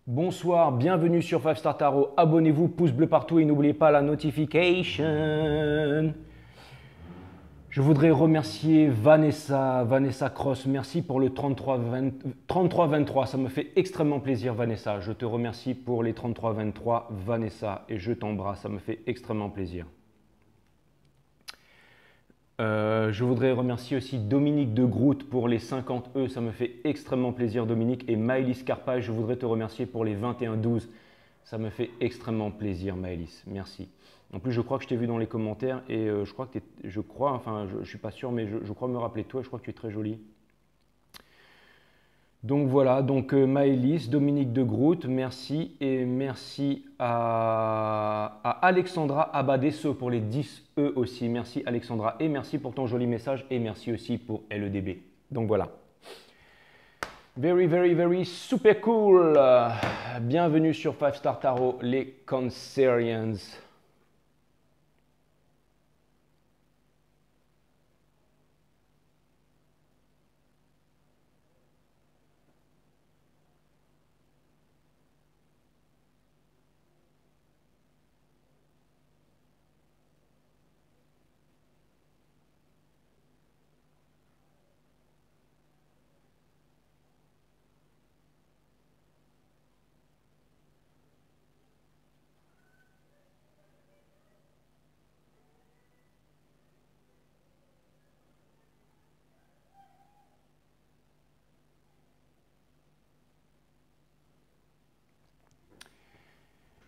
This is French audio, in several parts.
Bonsoir, bienvenue sur 5 Star Tarot. Abonnez-vous, pouce bleu partout et n'oubliez pas la notification. Je voudrais remercier Vanessa Cross. Merci pour le 33-23. Ça me fait extrêmement plaisir, Vanessa. Je te remercie pour les 33-23, Vanessa. Et je t'embrasse, ça me fait extrêmement plaisir. Je voudrais remercier aussi Dominique de Groot pour les 50 E, ça me fait extrêmement plaisir Dominique. Et Maëlys Carpage, je voudrais te remercier pour les 21-12, ça me fait extrêmement plaisir Maëlys, merci. En plus je crois que je t'ai vu dans les commentaires et je crois que je suis pas sûr mais je crois me rappeler de toi, je crois que tu es très jolie. Donc voilà, donc Maëlys, Dominique de Groot, merci et merci à Alexandra Abadesso pour les 10 E aussi. Merci Alexandra et merci pour ton joli message et merci aussi pour LEDB. Donc voilà. Very, very, very super cool. Bienvenue sur 5 Star Tarot, les Cancerians.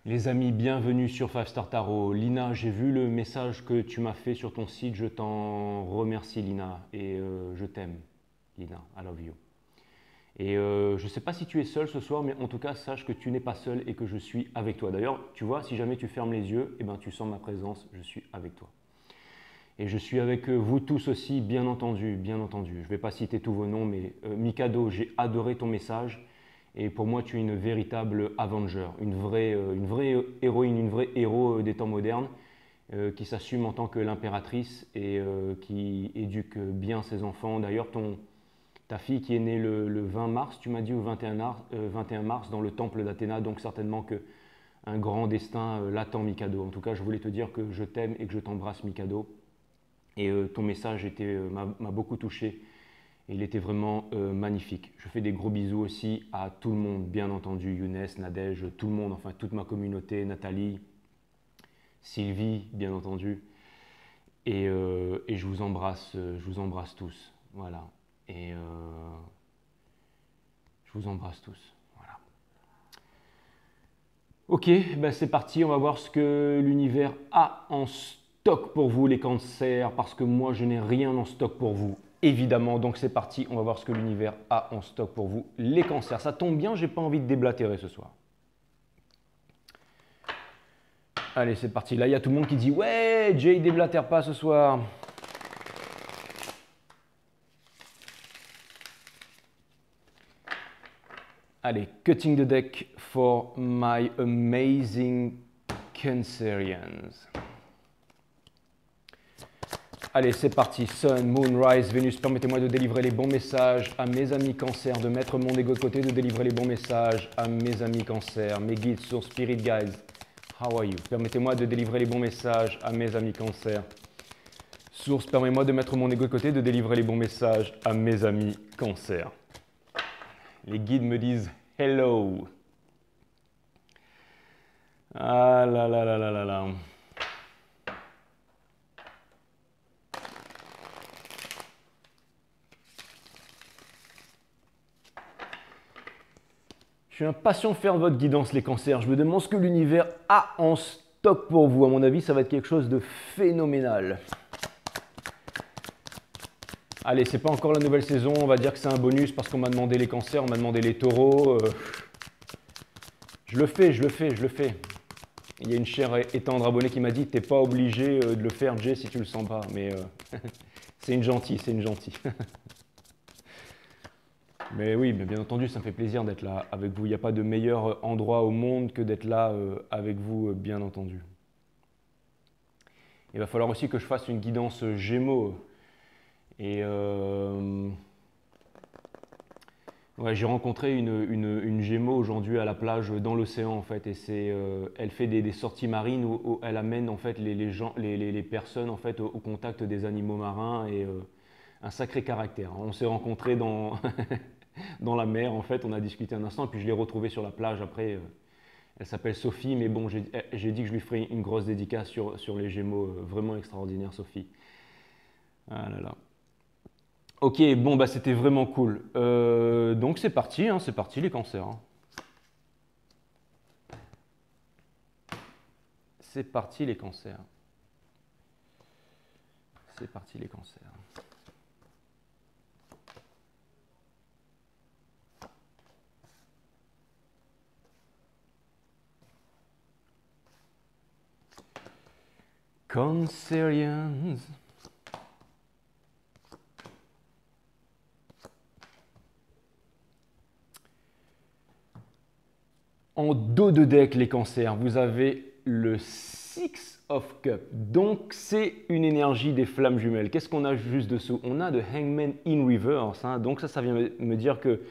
Les amis, bienvenue sur 5 Star Tarot. Lina, j'ai vu le message que tu m'as fait sur ton site. Je t'en remercie, Lina. Et je t'aime, Lina. I love you. Et je ne sais pas si tu es seul ce soir, mais en tout cas, sache que tu n'es pas seul et que je suis avec toi. D'ailleurs, tu vois, si jamais tu fermes les yeux, eh ben, tu sens ma présence, je suis avec toi. Et je suis avec vous tous aussi, bien entendu, bien entendu. Je ne vais pas citer tous vos noms, mais Mikado, j'ai adoré ton message. Et pour moi, tu es une véritable Avenger, une vraie héroïne, une vraie héros des temps modernes, qui s'assume en tant que l'impératrice et qui éduque bien ses enfants. D'ailleurs, ta fille qui est née le 20 mars, tu m'as dit, ou 21 mars, dans le temple d'Athéna, donc certainement qu'un grand destin l'attend, Mikado. En tout cas, je voulais te dire que je t'aime et que je t'embrasse, Mikado. Et ton message m'a beaucoup touché. Il était vraiment magnifique. Je fais des gros bisous aussi à tout le monde, bien entendu, Younes, Nadège, tout le monde, enfin toute ma communauté, Nathalie, Sylvie, bien entendu. Et je vous embrasse tous. Voilà. Et je vous embrasse tous. Voilà. Ok, ben c'est parti, on va voir ce que l'univers a en stock pour vous, les cancers, parce que moi, je n'ai rien en stock pour vous. Évidemment, donc c'est parti, on va voir ce que l'univers a en stock pour vous, les cancers. Ça tombe bien, j'ai pas envie de déblatérer ce soir. Allez, c'est parti. Là, il y a tout le monde qui dit « Ouais, Jay, déblatère pas ce soir ». Allez, cutting the deck for my amazing Cancerians. Allez, c'est parti. Sun, Moon, Rise, Vénus, permettez-moi de délivrer les bons messages à mes amis Cancer, de mettre mon ego de côté, de délivrer les bons messages à mes amis Cancer, mes guides, sources, spirit guides. How are you? Permettez-moi de délivrer les bons messages à mes amis Cancer. Source, permettez-moi de mettre mon ego de côté, de délivrer les bons messages à mes amis Cancer. Les guides me disent hello. Ah là là là là là là. Je suis impatient de faire votre guidance, les cancers. Je me demande ce que l'univers a en stock pour vous. À mon avis, ça va être quelque chose de phénoménal. Allez, c'est pas encore la nouvelle saison. On va dire que c'est un bonus parce qu'on m'a demandé les cancers, on m'a demandé les taureaux. Je le fais. Il y a une chère et tendre abonnée qui m'a dit « T'es pas obligé de le faire, Jay, si tu le sens pas. » Mais c'est une gentille. Mais oui, mais bien entendu, ça me fait plaisir d'être là avec vous. Il n'y a pas de meilleur endroit au monde que d'être là avec vous, bien entendu. Il va falloir aussi que je fasse une guidance Gémeaux. Et ouais, j'ai rencontré une Gémeaux aujourd'hui à la plage dans l'océan en fait, et elle fait des sorties marines où elle amène en fait les personnes en fait au contact des animaux marins et un sacré caractère. On s'est rencontrés dans, dans la mer en fait, on a discuté un instant, et puis je l'ai retrouvée sur la plage après. Elle s'appelle Sophie, mais bon, j'ai dit que je lui ferai une grosse dédicace sur les Gémeaux, vraiment extraordinaire Sophie. Ah là là. Ok, bon bah c'était vraiment cool. Donc c'est parti, hein, c'est parti les cancers, hein. C'est parti les cancers. C'est parti les cancers. Cancerians. En dos de deck, les cancers, vous avez le Six of Cups. Donc, c'est une énergie des flammes jumelles. Qu'est-ce qu'on a juste dessous? On a de Hangman in Reverse. Hein. Donc, ça vient me dire que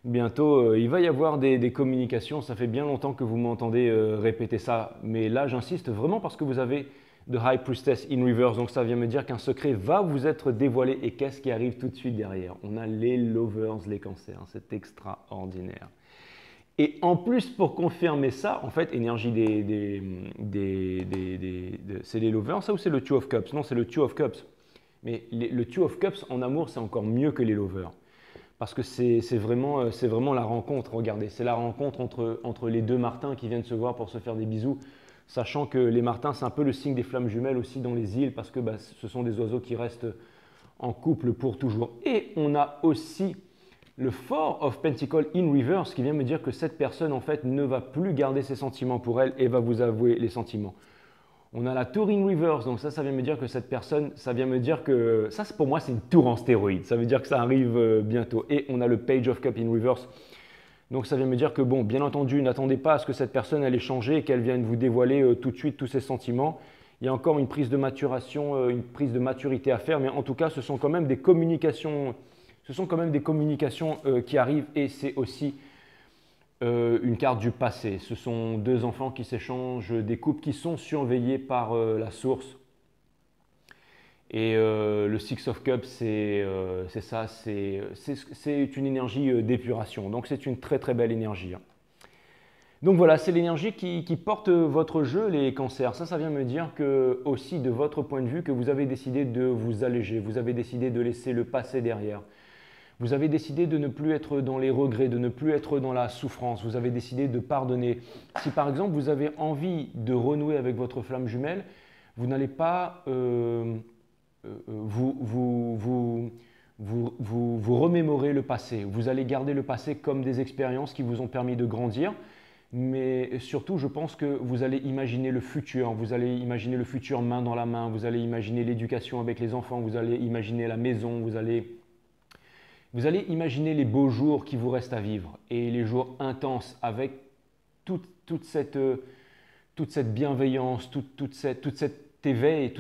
bientôt, il va y avoir des communications. Ça fait bien longtemps que vous m'entendez répéter ça. Mais là, j'insiste vraiment parce que vous avez de High Priestess in Reverse. Donc, ça vient me dire qu'un secret va vous être dévoilé. Et qu'est-ce qui arrive tout de suite derrière? On a les Lovers, les cancers. C'est extraordinaire. Et en plus, pour confirmer ça, en fait, énergie c'est les lovers, ça, ou c'est le Two of Cups? Non, c'est le Two of Cups. Mais le Two of Cups en amour, c'est encore mieux que les lovers. Parce que c'est vraiment la rencontre, regardez, c'est la rencontre entre les deux Martins qui viennent se voir pour se faire des bisous, sachant que les Martins, c'est un peu le signe des flammes jumelles aussi dans les îles, parce que bah, ce sont des oiseaux qui restent en couple pour toujours. Et on a aussi le Four of Pentacles in Reverse qui vient me dire que cette personne en fait ne va plus garder ses sentiments pour elle et va vous avouer les sentiments. On a la Tour in Reverse, donc ça vient me dire que cette personne, ça vient me dire que ça pour moi c'est une tour en stéroïde, ça veut dire que ça arrive bientôt. Et on a le Page of Cup in Reverse, donc ça vient me dire que bon, bien entendu, n'attendez pas à ce que cette personne elle ait changé et qu'elle vienne vous dévoiler tout de suite tous ses sentiments. Il y a encore une prise de maturation, une prise de maturité à faire, mais en tout cas ce sont quand même des communications. Ce sont quand même des communications qui arrivent et c'est aussi une carte du passé. Ce sont deux enfants qui s'échangent, des couples qui sont surveillés par la source. Et le Six of Cups, c'est ça, c'est une énergie d'épuration. Donc c'est une très très belle énergie. Hein. Donc voilà, c'est l'énergie qui porte votre jeu, les cancers. Ça vient me dire que aussi de votre point de vue, que vous avez décidé de vous alléger, vous avez décidé de laisser le passé derrière. Vous avez décidé de ne plus être dans les regrets, de ne plus être dans la souffrance. Vous avez décidé de pardonner. Si par exemple vous avez envie de renouer avec votre flamme jumelle, vous n'allez pas vous remémorer le passé. Vous allez garder le passé comme des expériences qui vous ont permis de grandir. Mais surtout, je pense que vous allez imaginer le futur. Vous allez imaginer le futur main dans la main. Vous allez imaginer l'éducation avec les enfants. Vous allez imaginer la maison. Vous allez imaginer les beaux jours qui vous restent à vivre et les jours intenses avec toute cette bienveillance, tout cet éveil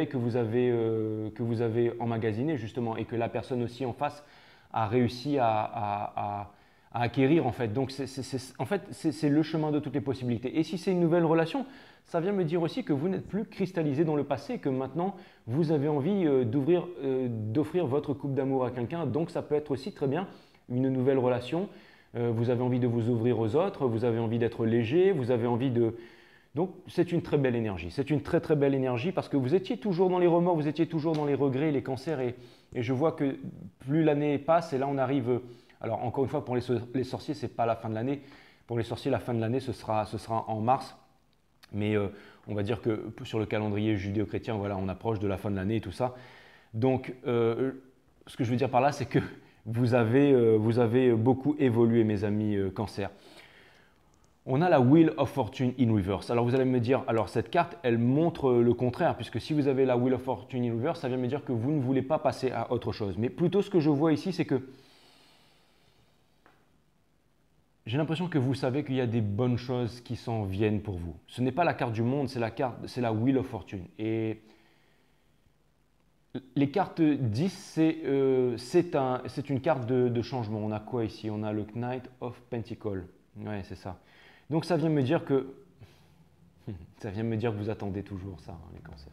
que vous avez emmagasiné justement et que la personne aussi en face a réussi à acquérir en fait. Donc c'est le chemin de toutes les possibilités. Et si c'est une nouvelle relation, ça vient me dire aussi que vous n'êtes plus cristallisé dans le passé, que maintenant vous avez envie d'offrir votre coupe d'amour à quelqu'un. Donc ça peut être aussi très bien une nouvelle relation. Vous avez envie de vous ouvrir aux autres, vous avez envie d'être léger, vous avez envie de... Donc c'est une très belle énergie. C'est une très très belle énergie parce que vous étiez toujours dans les remords, vous étiez toujours dans les regrets, les cancers. Et je vois que plus l'année passe et là on arrive... Alors encore une fois, pour les sorciers, ce n'est pas la fin de l'année. Pour les sorciers, la fin de l'année, ce sera en mars. Mais on va dire que sur le calendrier judéo-chrétien, voilà, on approche de la fin de l'année et tout ça. Donc, ce que je veux dire par là, c'est que vous avez beaucoup évolué, mes amis Cancer. On a la Wheel of Fortune in Reverse. Alors, vous allez me dire, alors cette carte, elle montre le contraire, puisque si vous avez la Wheel of Fortune in Reverse, ça vient me dire que vous ne voulez pas passer à autre chose. Mais plutôt, ce que je vois ici, c'est que j'ai l'impression que vous savez qu'il y a des bonnes choses qui s'en viennent pour vous. Ce n'est pas la carte du monde, c'est la Wheel of Fortune. Et Les cartes 10, c'est une carte de changement. On a quoi ici? On a le Knight of Pentacles. Ouais, c'est ça. Donc ça vient me dire que ça vient me dire que vous attendez toujours ça, hein, les cancers.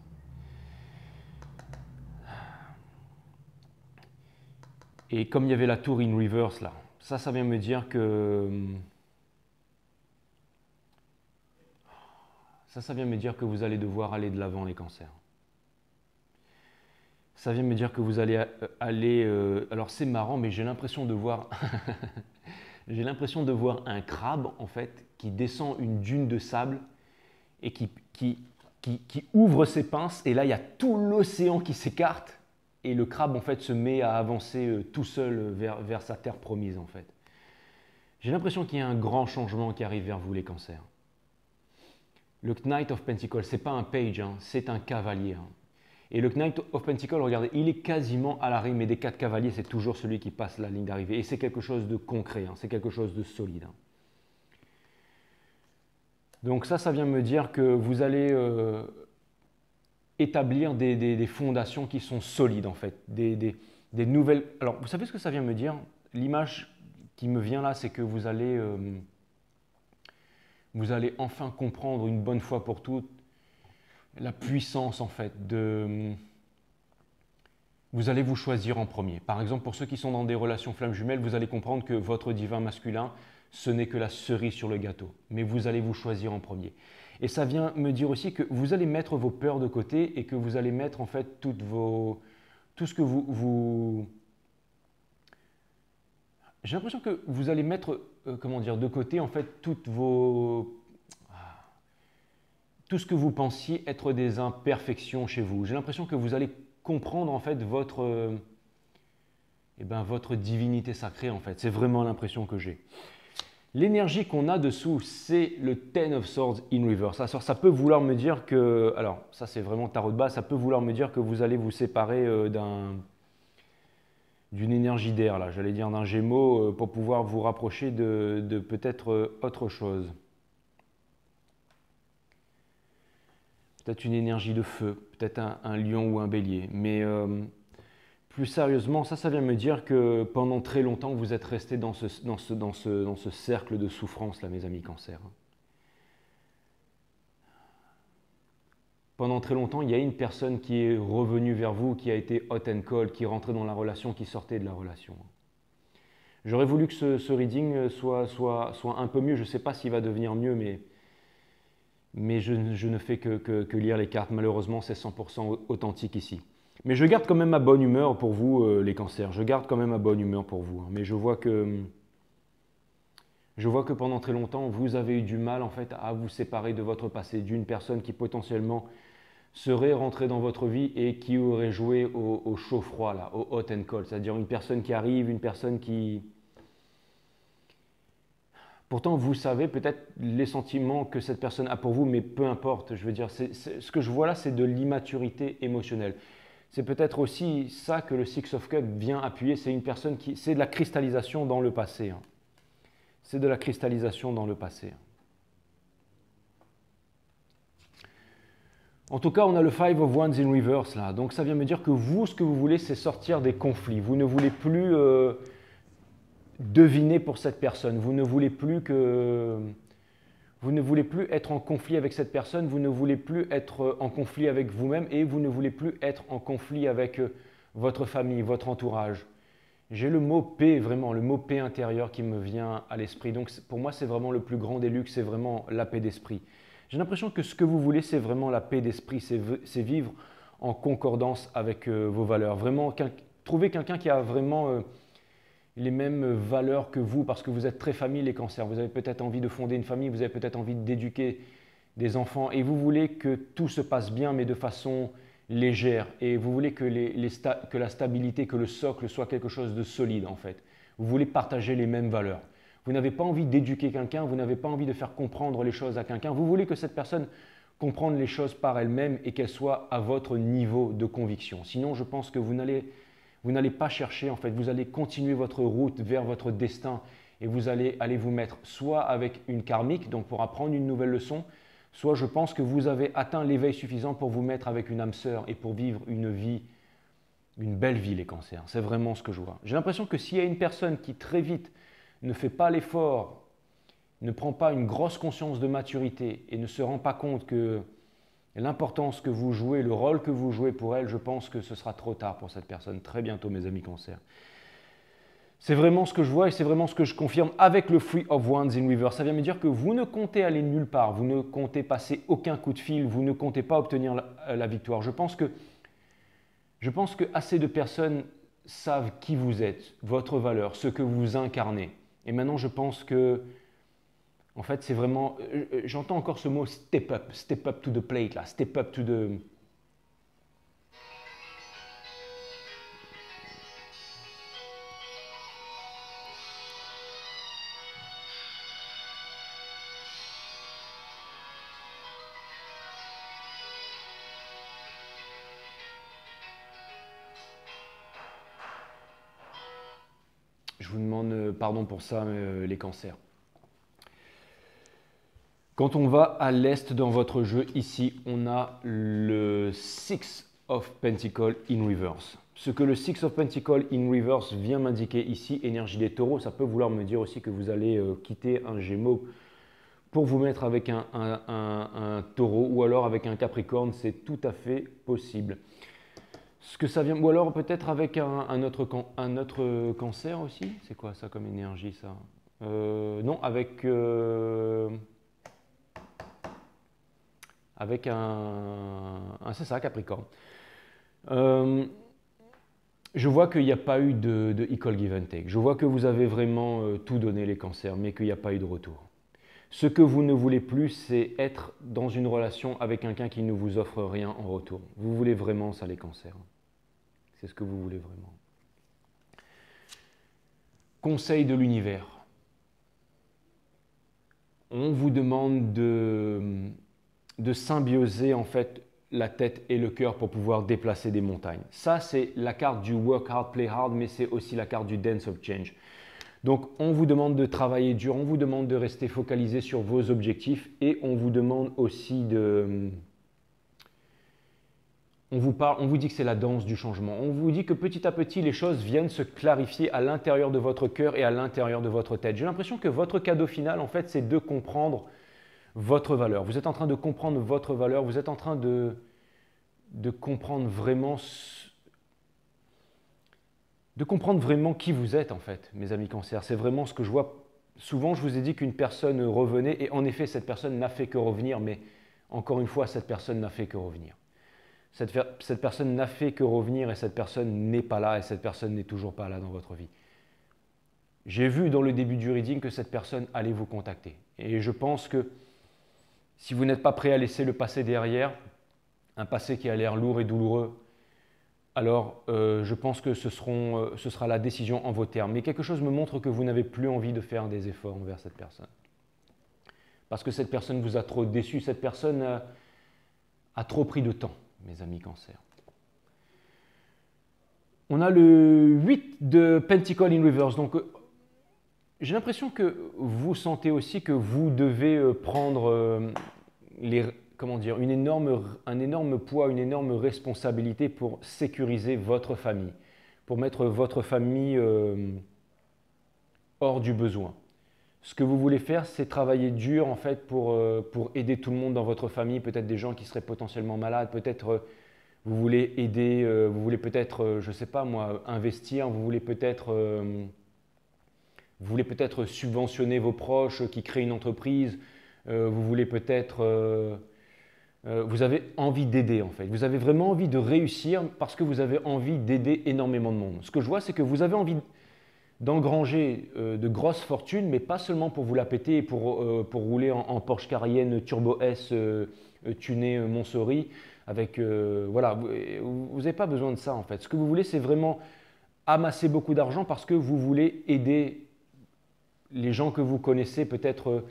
Et comme il y avait la tour in reverse là, ça vient me dire que ça vient me dire que vous allez devoir aller de l'avant, les cancers. Ça vient me dire que vous allez aller. Alors c'est marrant, mais j'ai l'impression de voir j'ai l'impression de voir un crabe en fait qui descend une dune de sable et qui ouvre ses pinces, et là il y a tout l'océan qui s'écarte et le crabe en fait se met à avancer tout seul vers sa terre promise en fait. J'ai l'impression qu'il y a un grand changement qui arrive vers vous, les cancers. Le Knight of Pentacles, c'est pas un page, hein, c'est un cavalier. Hein. Et le Knight of Pentacles, regardez, il est quasiment à l'arrêt, mais des 4 cavaliers, c'est toujours celui qui passe la ligne d'arrivée. Et c'est quelque chose de concret, hein, c'est quelque chose de solide. Hein. Donc ça vient me dire que vous allez établir des fondations qui sont solides, en fait. Des nouvelles... Alors, vous savez ce que ça vient me dire? L'image qui me vient là, c'est que vous allez enfin comprendre une bonne fois pour toutes la puissance en fait de... Vous allez vous choisir en premier. Par exemple, pour ceux qui sont dans des relations flammes jumelles, vous allez comprendre que votre divin masculin, ce n'est que la cerise sur le gâteau. Mais vous allez vous choisir en premier. Et ça vient me dire aussi que vous allez mettre vos peurs de côté et que vous allez mettre en fait tout ce que vous... J'ai l'impression que vous allez mettre, comment dire, de côté en fait tout ce que vous pensiez être des imperfections chez vous. J'ai l'impression que vous allez comprendre en fait votre divinité sacrée en fait. C'est vraiment l'impression que j'ai. L'énergie qu'on a dessous, c'est le Ten of Swords in reverse. Alors, ça peut vouloir me dire que, alors ça c'est vraiment tarot de base, ça peut vouloir me dire que vous allez vous séparer d'une énergie d'air, là, j'allais dire d'un Gémeaux, pour pouvoir vous rapprocher de peut-être autre chose. Peut-être une énergie de feu, peut-être un lion ou un bélier. Mais plus sérieusement, ça vient me dire que pendant très longtemps, vous êtes resté dans ce cercle de souffrance, là, mes amis cancers. Pendant très longtemps, il y a une personne qui est revenue vers vous, qui a été hot and cold, qui est rentrée dans la relation, qui sortait de la relation. J'aurais voulu que ce reading soit un peu mieux. Je ne sais pas s'il va devenir mieux, mais je ne fais que lire les cartes. Malheureusement, c'est 100% authentique ici. Mais je garde quand même ma bonne humeur pour vous, les cancers. Je garde quand même ma bonne humeur pour vous. Hein. Mais je vois que pendant très longtemps, vous avez eu du mal en fait à vous séparer de votre passé, d'une personne qui potentiellement serait rentrée dans votre vie et qui aurait joué au chaud-froid, là, au hot and cold. C'est-à-dire une personne qui arrive, une personne qui... Pourtant, vous savez peut-être les sentiments que cette personne a pour vous, mais peu importe. Je veux dire, ce que je vois là, c'est de l'immaturité émotionnelle. C'est peut-être aussi ça que le Six of Cups vient appuyer. C'est une personne qui... C'est de la cristallisation dans le passé. Hein. C'est de la cristallisation dans le passé. En tout cas, on a le Five of Wands in reverse là. Donc ça vient me dire que vous, ce que vous voulez, c'est sortir des conflits. Vous ne voulez plus deviner pour cette personne. Vous ne voulez plus être en conflit avec cette personne. Vous ne voulez plus être en conflit avec vous-même et vous ne voulez plus être en conflit avec votre famille, votre entourage. J'ai le mot paix, vraiment, le mot paix intérieur qui me vient à l'esprit. Donc pour moi, c'est vraiment le plus grand des luxes, c'est vraiment la paix d'esprit. J'ai l'impression que ce que vous voulez, c'est vraiment la paix d'esprit, c'est vivre en concordance avec vos valeurs. Vraiment, trouver quelqu'un qui a vraiment les mêmes valeurs que vous, parce que vous êtes très famille, les cancers. Vous avez peut-être envie de fonder une famille, vous avez peut-être envie d'éduquer des enfants, et vous voulez que tout se passe bien, mais de façon légère. Et vous voulez que la stabilité, que le socle soit quelque chose de solide, en fait. Vous voulez partager les mêmes valeurs. Vous n'avez pas envie d'éduquer quelqu'un, vous n'avez pas envie de faire comprendre les choses à quelqu'un. Vous voulez que cette personne comprenne les choses par elle-même et qu'elle soit à votre niveau de conviction. Sinon, je pense que vous n'allez pas chercher, en fait. Vous allez continuer votre route vers votre destin et vous allez vous mettre soit avec une karmique, donc pour apprendre une nouvelle leçon, soit je pense que vous avez atteint l'éveil suffisant pour vous mettre avec une âme sœur et pour vivre une vie une belle vie, les cancers. C'est vraiment ce que je vois. J'ai l'impression que s'il y a une personne qui très vite ne fait pas l'effort, ne prend pas une grosse conscience de maturité et ne se rend pas compte que l'importance que vous jouez, le rôle que vous jouez pour elle, je pense que ce sera trop tard pour cette personne, très bientôt, mes amis cancers. C'est vraiment ce que je vois et c'est vraiment ce que je confirme avec le Three of Wands in Reverse. Ça vient me dire que vous ne comptez aller nulle part, vous ne comptez passer aucun coup de fil, vous ne comptez pas obtenir la victoire. Je pense que assez de personnes savent qui vous êtes, votre valeur, ce que vous incarnez. Et maintenant, je pense que, en fait, c'est vraiment, j'entends encore ce mot step up to the plate, là, step up to the... Je vous demande pardon pour ça, les cancers. Quand on va à l'est dans votre jeu, ici, on a le Six of Pentacles in Reverse. Ce que le Six of Pentacles in Reverse vient m'indiquer ici, énergie des taureaux, ça peut vouloir me dire aussi que vous allez quitter un Gémeaux pour vous mettre avec un taureau ou alors avec un Capricorne, c'est tout à fait possible. Ce que ça vient, ou alors peut-être avec un autre cancer aussi. C'est quoi ça comme énergie ça? Non, avec c'est ça, Capricorne. Je vois qu'il n'y a pas eu de equal give and take. Je vois que vous avez vraiment tout donné les cancers, mais qu'il n'y a pas eu de retour. Ce que vous ne voulez plus, c'est être dans une relation avec quelqu'un qui ne vous offre rien en retour. Vous voulez vraiment ça, les cancers. C'est ce que vous voulez vraiment. Conseil de l'univers. On vous demande de symbioser en fait la tête et le cœur pour pouvoir déplacer des montagnes. Ça, c'est la carte du work hard, play hard, mais c'est aussi la carte du dance of change. Donc, on vous demande de travailler dur, on vous demande de rester focalisé sur vos objectifs et on vous demande aussi de... On vous dit que c'est la danse du changement. On vous dit que petit à petit, les choses viennent se clarifier à l'intérieur de votre cœur et à l'intérieur de votre tête. J'ai l'impression que votre cadeau final, en fait, c'est de comprendre votre valeur. Vous êtes en train de comprendre votre valeur, vous êtes en train de comprendre vraiment qui vous êtes en fait, mes amis cancers. C'est vraiment ce que je vois. Souvent, je vous ai dit qu'une personne revenait et en effet, cette personne n'a fait que revenir, mais encore une fois, cette personne n'a fait que revenir. Cette personne n'a fait que revenir et cette personne n'est pas là et cette personne n'est toujours pas là dans votre vie. J'ai vu dans le début du reading que cette personne allait vous contacter. Et je pense que si vous n'êtes pas prêt à laisser le passé derrière, un passé qui a l'air lourd et douloureux, alors je pense que ce sera la décision en vos termes. Mais quelque chose me montre que vous n'avez plus envie de faire des efforts envers cette personne. Parce que cette personne vous a trop déçu, cette personne a trop pris de temps, mes amis cancers. On a le 8 de Pentacle in Reverse. Donc, j'ai l'impression que vous sentez aussi que vous devez prendre un énorme poids, une énorme responsabilité pour sécuriser votre famille, pour mettre votre famille hors du besoin. Ce que vous voulez faire, c'est travailler dur en fait pour aider tout le monde dans votre famille, peut-être des gens qui seraient potentiellement malades, peut-être vous voulez aider, vous voulez peut-être, je ne sais pas moi, investir, vous voulez peut-être subventionner vos proches qui créent une entreprise, vous voulez peut-être... vous avez envie d'aider en fait. Vous avez vraiment envie de réussir parce que vous avez envie d'aider énormément de monde. Ce que je vois, c'est que vous avez envie d'engranger de grosses fortunes, mais pas seulement pour vous la péter et pour rouler en Porsche Cayenne Turbo S tuné Montsouris. Voilà, vous n'avez pas besoin de ça en fait. Ce que vous voulez, c'est vraiment amasser beaucoup d'argent parce que vous voulez aider les gens que vous connaissez, peut-être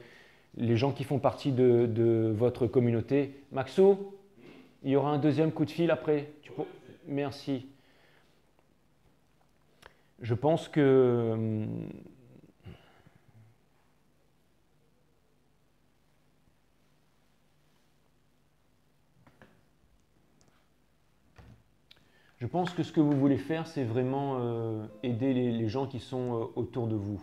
les gens qui font partie de votre communauté. Maxo, il y aura un deuxième coup de fil après. Merci. Je pense que Je pense que ce que vous voulez faire, c'est vraiment aider les gens qui sont autour de vous.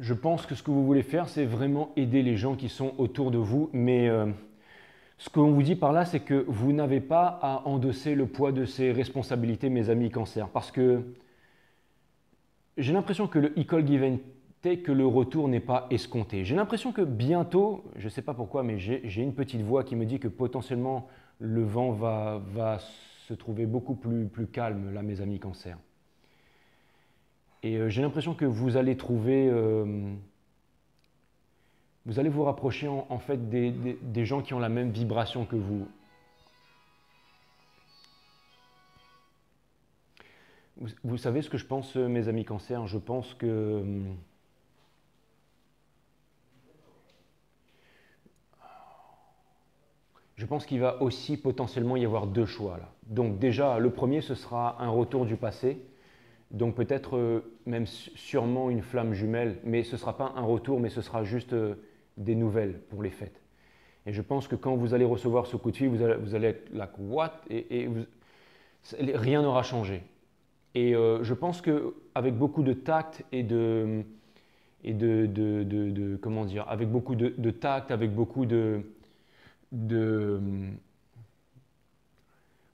Je pense que ce que vous voulez faire, c'est vraiment aider les gens qui sont autour de vous, mais ce qu'on vous dit par là, c'est que vous n'avez pas à endosser le poids de ces responsabilités, mes amis cancer, parce que j'ai l'impression que le equal give and take, que le retour n'est pas escompté. J'ai l'impression que bientôt, je ne sais pas pourquoi, mais j'ai une petite voix qui me dit que potentiellement le vent va se trouver beaucoup plus calme, là, mes amis cancer. Et j'ai l'impression que vous allez trouver, vous allez vous rapprocher en fait des gens qui ont la même vibration que vous. Vous savez ce que je pense, mes amis cancers? Je pense que qu'il va aussi potentiellement y avoir deux choix là. Donc déjà, le premier, ce sera un retour du passé. Donc peut-être même sûrement une flamme jumelle, mais ce ne sera pas un retour, mais ce sera juste des nouvelles pour les fêtes. Et je pense que quand vous allez recevoir ce coup de fil, vous allez être là, what? Rien n'aura changé. Et je pense qu'avec beaucoup de tact comment dire, avec beaucoup de tact, avec beaucoup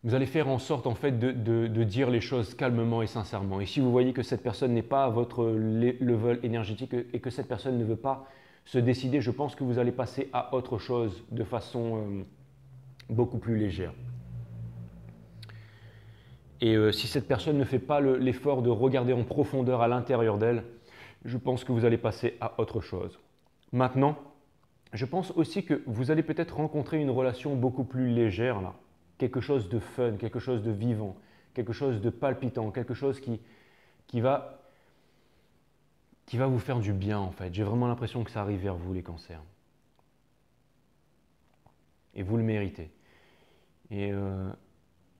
vous allez faire en sorte en fait de dire les choses calmement et sincèrement. Et si vous voyez que cette personne n'est pas à votre level énergétique et que cette personne ne veut pas se décider, je pense que vous allez passer à autre chose de façon beaucoup plus légère. Et si cette personne ne fait pas l'effort de regarder en profondeur à l'intérieur d'elle, je pense que vous allez passer à autre chose. Maintenant, je pense aussi que vous allez peut-être rencontrer une relation beaucoup plus légère là. Quelque chose de fun, quelque chose de vivant, quelque chose de palpitant, quelque chose qui va vous faire du bien en fait. J'ai vraiment l'impression que ça arrive vers vous les cancers. Et vous le méritez. Et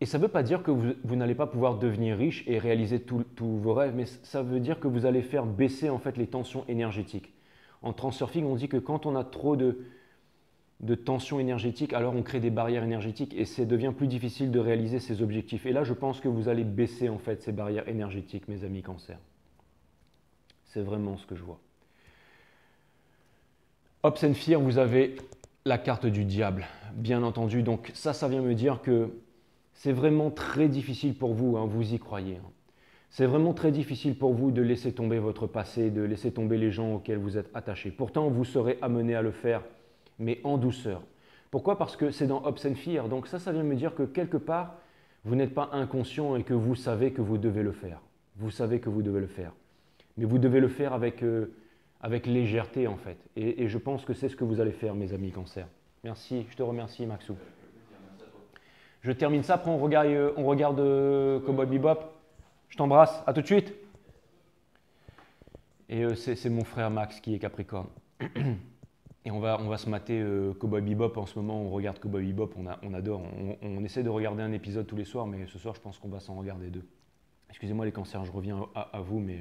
ça ne veut pas dire que vous n'allez pas pouvoir devenir riche et réaliser tous vos rêves, mais ça veut dire que vous allez faire baisser en fait les tensions énergétiques. En transurfing, on dit que quand on a trop de tension énergétique, alors on crée des barrières énergétiques et ça devient plus difficile de réaliser ses objectifs. Et là, je pense que vous allez baisser en fait ces barrières énergétiques, mes amis cancers. C'est vraiment ce que je vois. Hopes and Fear, vous avez la carte du diable, bien entendu. Donc ça vient me dire que c'est vraiment très difficile pour vous, hein, vous y croyez. Hein. C'est vraiment très difficile pour vous de laisser tomber votre passé, de laisser tomber les gens auxquels vous êtes attachés. Pourtant, vous serez amené à le faire, mais en douceur. Pourquoi? Parce que c'est dans Hopes and Fear. Donc ça vient me dire que quelque part, vous n'êtes pas inconscient et que vous savez que vous devez le faire. Vous savez que vous devez le faire. Mais vous devez le faire avec légèreté en fait. Et je pense que c'est ce que vous allez faire, mes amis cancer. Merci, je te remercie Maxou. Je termine ça, après on regarde Cowboy Bebop. Je t'embrasse, à tout de suite. Et c'est mon frère Max qui est Capricorne. Et on va se mater Cowboy Bebop en ce moment, on regarde Cowboy Bebop, on adore. On essaie de regarder un épisode tous les soirs, mais ce soir je pense qu'on va s'en regarder deux. Excusez-moi les cancers, je reviens à vous, mais...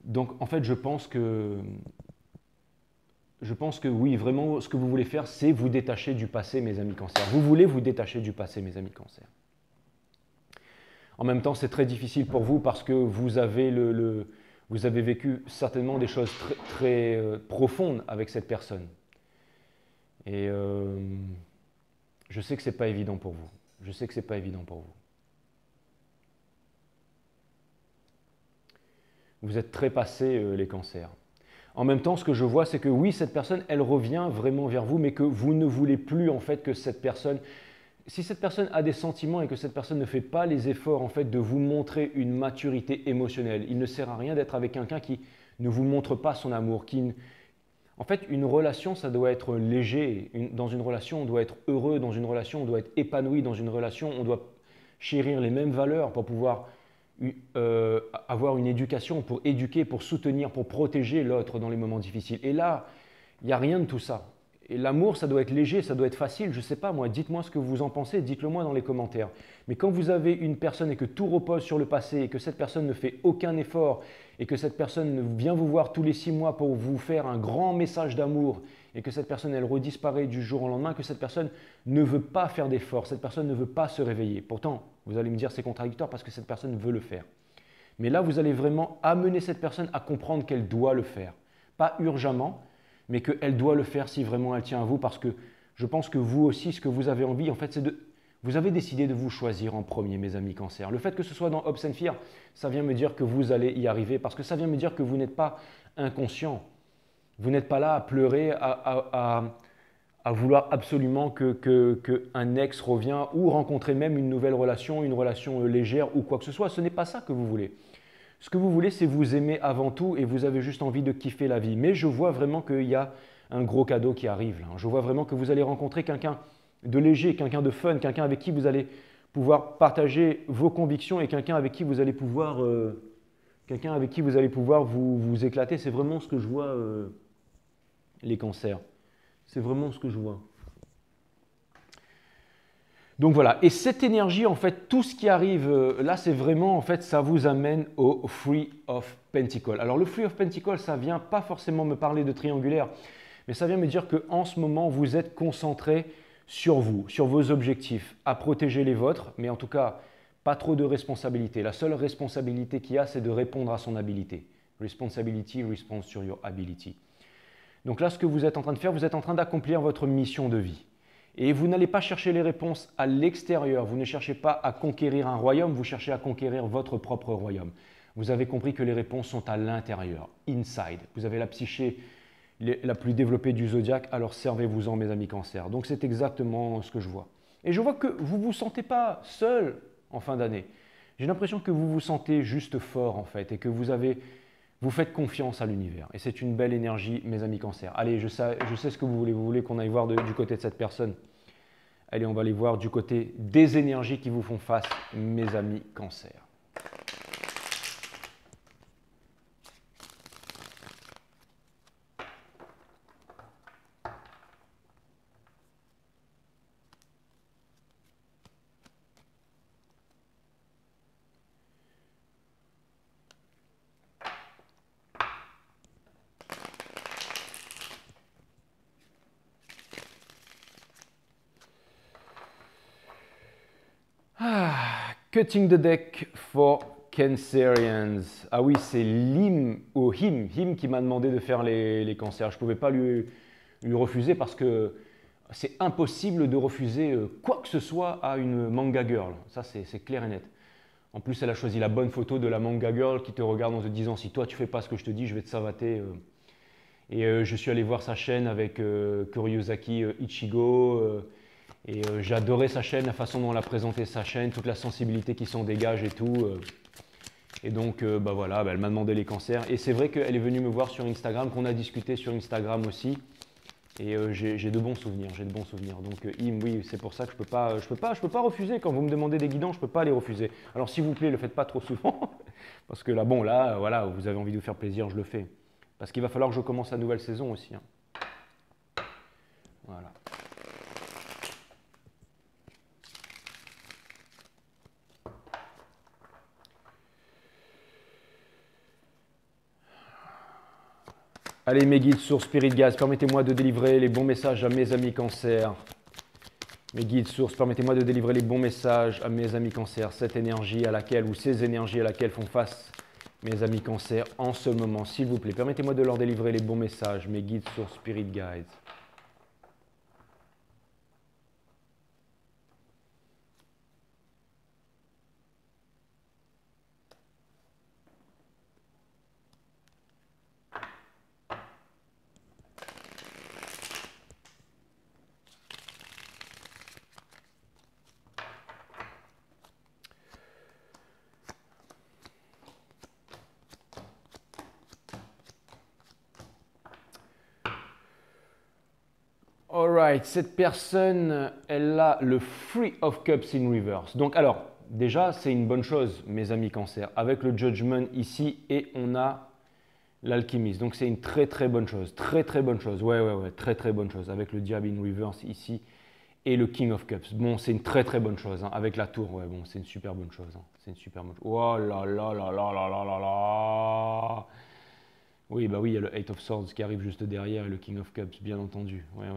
donc en fait je pense que oui, vraiment ce que vous voulez faire, c'est vous détacher du passé, mes amis cancers. Vous voulez vous détacher du passé, mes amis cancers. En même temps, c'est très difficile pour vous parce que vous avez vous avez vécu certainement des choses très profondes avec cette personne. Et je sais que ce n'est pas évident pour vous. Je sais que ce n'est pas évident pour vous. Vous êtes très passés, les cancers. En même temps, ce que je vois, c'est que oui, cette personne, elle revient vraiment vers vous, mais que vous ne voulez plus en fait que cette personne... Si cette personne a des sentiments et que cette personne ne fait pas les efforts en fait de vous montrer une maturité émotionnelle, il ne sert à rien d'être avec quelqu'un qui ne vous montre pas son amour. En fait, une relation, ça doit être léger. Dans une relation, on doit être heureux. Dans une relation, on doit être épanoui. Dans une relation, on doit chérir les mêmes valeurs pour pouvoir avoir une éducation pour éduquer, pour soutenir, pour protéger l'autre dans les moments difficiles. Et là, il n'y a rien de tout ça. Et l'amour, ça doit être léger, ça doit être facile, je ne sais pas moi, dites-moi ce que vous en pensez, dites-le moi dans les commentaires. Mais quand vous avez une personne et que tout repose sur le passé et que cette personne ne fait aucun effort et que cette personne vient vous voir tous les 6 mois pour vous faire un grand message d'amour et que cette personne, elle redisparaît du jour au lendemain, que cette personne ne veut pas faire d'effort, cette personne ne veut pas se réveiller. Pourtant, vous allez me dire c'est contradictoire parce que cette personne veut le faire. Mais là, vous allez vraiment amener cette personne à comprendre qu'elle doit le faire. Pas urgemment, mais qu'elle doit le faire si vraiment elle tient à vous, parce que je pense que vous aussi, ce que vous avez envie, en fait, c'est de... Vous avez décidé de vous choisir en premier, mes amis Cancer. Le fait que ce soit dans Hopes and Fear, ça vient me dire que vous allez y arriver, parce que ça vient me dire que vous n'êtes pas inconscient. Vous n'êtes pas là à pleurer, à vouloir absolument qu'un ex revient ou rencontrer même une nouvelle relation, une relation légère ou quoi que ce soit. Ce n'est pas ça que vous voulez. Ce que vous voulez, c'est vous aimer avant tout et vous avez juste envie de kiffer la vie. Mais je vois vraiment qu'il y a un gros cadeau qui arrive là. Je vois vraiment que vous allez rencontrer quelqu'un de léger, quelqu'un de fun, quelqu'un avec qui vous allez pouvoir partager vos convictions et quelqu'un avec qui vous allez pouvoir, vous éclater. C'est vraiment ce que je vois, les cancers. C'est vraiment ce que je vois. Donc voilà, et cette énergie, en fait, tout ce qui arrive là, c'est vraiment, en fait, ça vous amène au Three of Pentacles. Alors le Three of Pentacles, ça vient pas forcément me parler de triangulaire, mais ça vient me dire qu'en ce moment, vous êtes concentré sur vous, sur vos objectifs, à protéger les vôtres, mais en tout cas, pas trop de responsabilité. La seule responsabilité qu'il y a, c'est de répondre à son habilité. Responsibility responds to your ability. Donc là, ce que vous êtes en train de faire, vous êtes en train d'accomplir votre mission de vie. Et vous n'allez pas chercher les réponses à l'extérieur, vous ne cherchez pas à conquérir un royaume, vous cherchez à conquérir votre propre royaume. Vous avez compris que les réponses sont à l'intérieur, inside. Vous avez la psyché la plus développée du zodiaque, alors servez-vous-en, mes amis Cancer. Donc c'est exactement ce que je vois. Et je vois que vous ne vous sentez pas seul en fin d'année. J'ai l'impression que vous vous sentez juste fort en fait et que vous faites confiance à l'univers. Et c'est une belle énergie, mes amis Cancer. Allez, je sais ce que vous voulez. Vous voulez qu'on aille voir du côté de cette personne. Allez, on va aller voir du côté des énergies qui vous font face, mes amis Cancer. Cutting the deck for Cancerians. Ah oui, c'est Him qui m'a demandé de faire les cancers. Je ne pouvais pas lui refuser parce que c'est impossible de refuser quoi que ce soit à une manga girl. Ça, c'est clair et net. En plus, elle a choisi la bonne photo de la manga girl qui te regarde en te disant si toi tu fais pas ce que je te dis, je vais te savater. Et je suis allé voir sa chaîne avec Kuryosaki Ichigo. Et j'ai adoré sa chaîne, la façon dont elle a présenté sa chaîne, toute la sensibilité qui s'en dégage et tout. Et donc, bah voilà, elle m'a demandé les cancers. Et c'est vrai qu'elle est venue me voir sur Instagram, qu'on a discuté sur Instagram aussi. Et j'ai de bons souvenirs, Donc, oui, c'est pour ça que je peux pas refuser. Quand vous me demandez des guidons, je ne peux pas les refuser. Alors, s'il vous plaît, ne le faites pas trop souvent. Parce que là, bon, là, voilà, vous avez envie de vous faire plaisir, je le fais. Parce qu'il va falloir que je commence la nouvelle saison aussi. Hein. Voilà. Allez mes guides sur Spirit Guides, permettez-moi de délivrer les bons messages à mes amis Cancer. Mes guides sources, permettez-moi de délivrer les bons messages à mes amis Cancer. Cette énergie à laquelle, ou ces énergies à laquelle font face mes amis Cancer en ce moment, s'il vous plaît. Permettez-moi de leur délivrer les bons messages, mes guides sur Spirit Guides. Alright, cette personne, elle a le Three of Cups in reverse. Donc alors, déjà, c'est une bonne chose, mes amis Cancer, avec le Judgment ici et on a l'Alchimiste. Donc, c'est une très, très bonne chose. Très, très bonne chose. Ouais, très, très bonne chose. Avec le Diable in Reverse ici et le King of Cups. Bon, c'est une très, très bonne chose. Hein. Avec la Tour, ouais, bon, c'est une super bonne chose. Hein. C'est une super bonne chose. Oh là là là là là là là là. Oui, bah oui, il y a le Eight of Swords qui arrive juste derrière et le King of Cups, bien entendu. Ouais.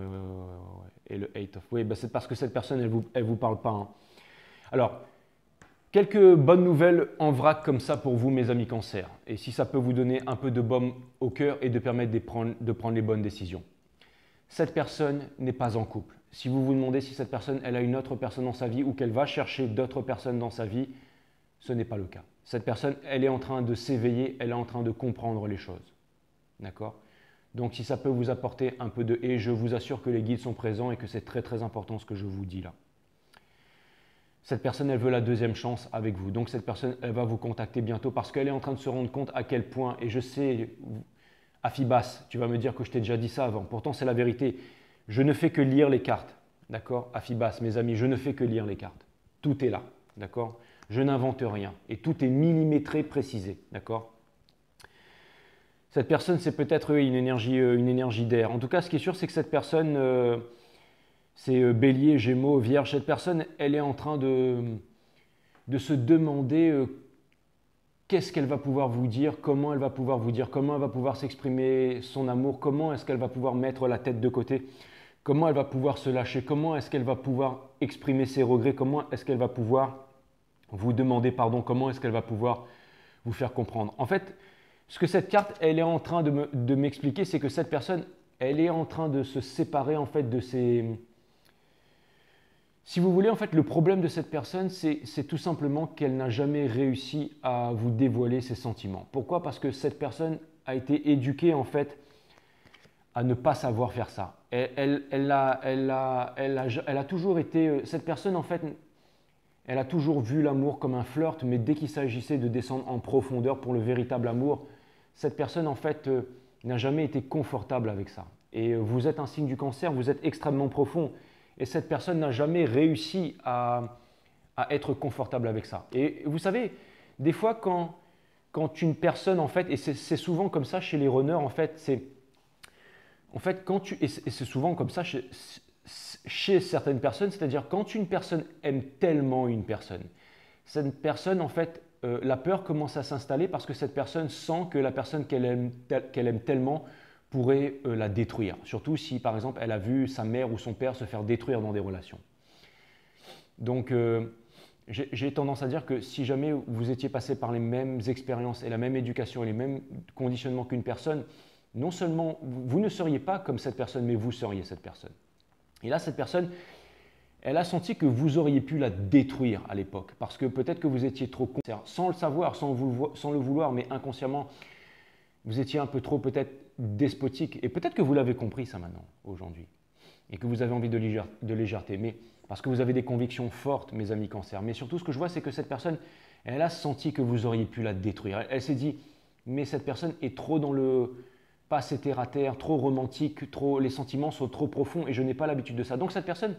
Et le Eight of... Oui, bah c'est parce que cette personne, elle vous parle pas. Hein. Alors, quelques bonnes nouvelles en vrac comme ça pour vous, mes amis Cancer. Et si ça peut vous donner un peu de baume au cœur et de permettre de prendre les bonnes décisions. Cette personne n'est pas en couple. Si vous vous demandez si cette personne, elle a une autre personne dans sa vie ou qu'elle va chercher d'autres personnes dans sa vie, ce n'est pas le cas. Cette personne, elle est en train de s'éveiller, elle est en train de comprendre les choses. D'accord? Donc si ça peut vous apporter un peu de et je vous assure que les guides sont présents et que c'est très très important ce que je vous dis là. Cette personne, elle veut la deuxième chance avec vous. Donc cette personne, elle va vous contacter bientôt parce qu'elle est en train de se rendre compte à quel point, et je sais, Afibas, tu vas me dire que je t'ai déjà dit ça avant, pourtant c'est la vérité. Je ne fais que lire les cartes, d'accord? Afibas, mes amis, je ne fais que lire les cartes. Tout est là, d'accord? Je n'invente rien et tout est millimétré, précisé, d'accord? Cette personne, c'est peut-être une énergie d'air. En tout cas, ce qui est sûr, c'est que cette personne, c'est Bélier, Gémeaux, Vierge. Cette personne, elle est en train de se demander qu'est-ce qu'elle va pouvoir vous dire, comment elle va pouvoir vous dire, comment elle va pouvoir s'exprimer son amour, comment est-ce qu'elle va pouvoir mettre la tête de côté, comment elle va pouvoir se lâcher, comment est-ce qu'elle va pouvoir exprimer ses regrets, comment est-ce qu'elle va pouvoir vous demander pardon, comment est-ce qu'elle va pouvoir vous faire comprendre. En fait, ce que cette carte, elle est en train de m'expliquer, c'est que cette personne, elle est en train de se séparer en fait de ses... Si vous voulez, en fait, le problème de cette personne, c'est tout simplement qu'elle n'a jamais réussi à vous dévoiler ses sentiments. Pourquoi? Parce que cette personne a été éduquée en fait à ne pas savoir faire ça. Elle a toujours été... Cette personne, en fait, elle a toujours vu l'amour comme un flirt, mais dès qu'il s'agissait de descendre en profondeur pour le véritable amour, cette personne, en fait, n'a jamais été confortable avec ça. Et vous êtes un signe du Cancer, vous êtes extrêmement profond. Et cette personne n'a jamais réussi à être confortable avec ça. Et vous savez, des fois, quand une personne, en fait, et c'est souvent comme ça chez les runners, en fait, et c'est souvent comme ça chez certaines personnes, c'est-à-dire quand une personne aime tellement une personne, cette personne, en fait, la peur commence à s'installer parce que cette personne sent que la personne qu'elle aime tellement pourrait la détruire. Surtout si, par exemple, elle a vu sa mère ou son père se faire détruire dans des relations. Donc, j'ai tendance à dire que si jamais vous étiez passé par les mêmes expériences et la même éducation et les mêmes conditionnements qu'une personne, non seulement vous ne seriez pas comme cette personne, mais vous seriez cette personne. Et là, cette personne, elle a senti que vous auriez pu la détruire à l'époque, parce que peut-être que vous étiez trop conscient, sans le savoir, sans le vouloir, mais inconsciemment, vous étiez un peu trop peut-être despotique, et peut-être que vous l'avez compris ça maintenant, aujourd'hui, et que vous avez envie de légèreté, mais parce que vous avez des convictions fortes, mes amis Cancer. Mais surtout, ce que je vois, c'est que cette personne, elle a senti que vous auriez pu la détruire. Elle s'est dit, mais cette personne est trop dans le pas assez terre à terre, trop romantique, les sentiments sont trop profonds, et je n'ai pas l'habitude de ça. Donc cette personne,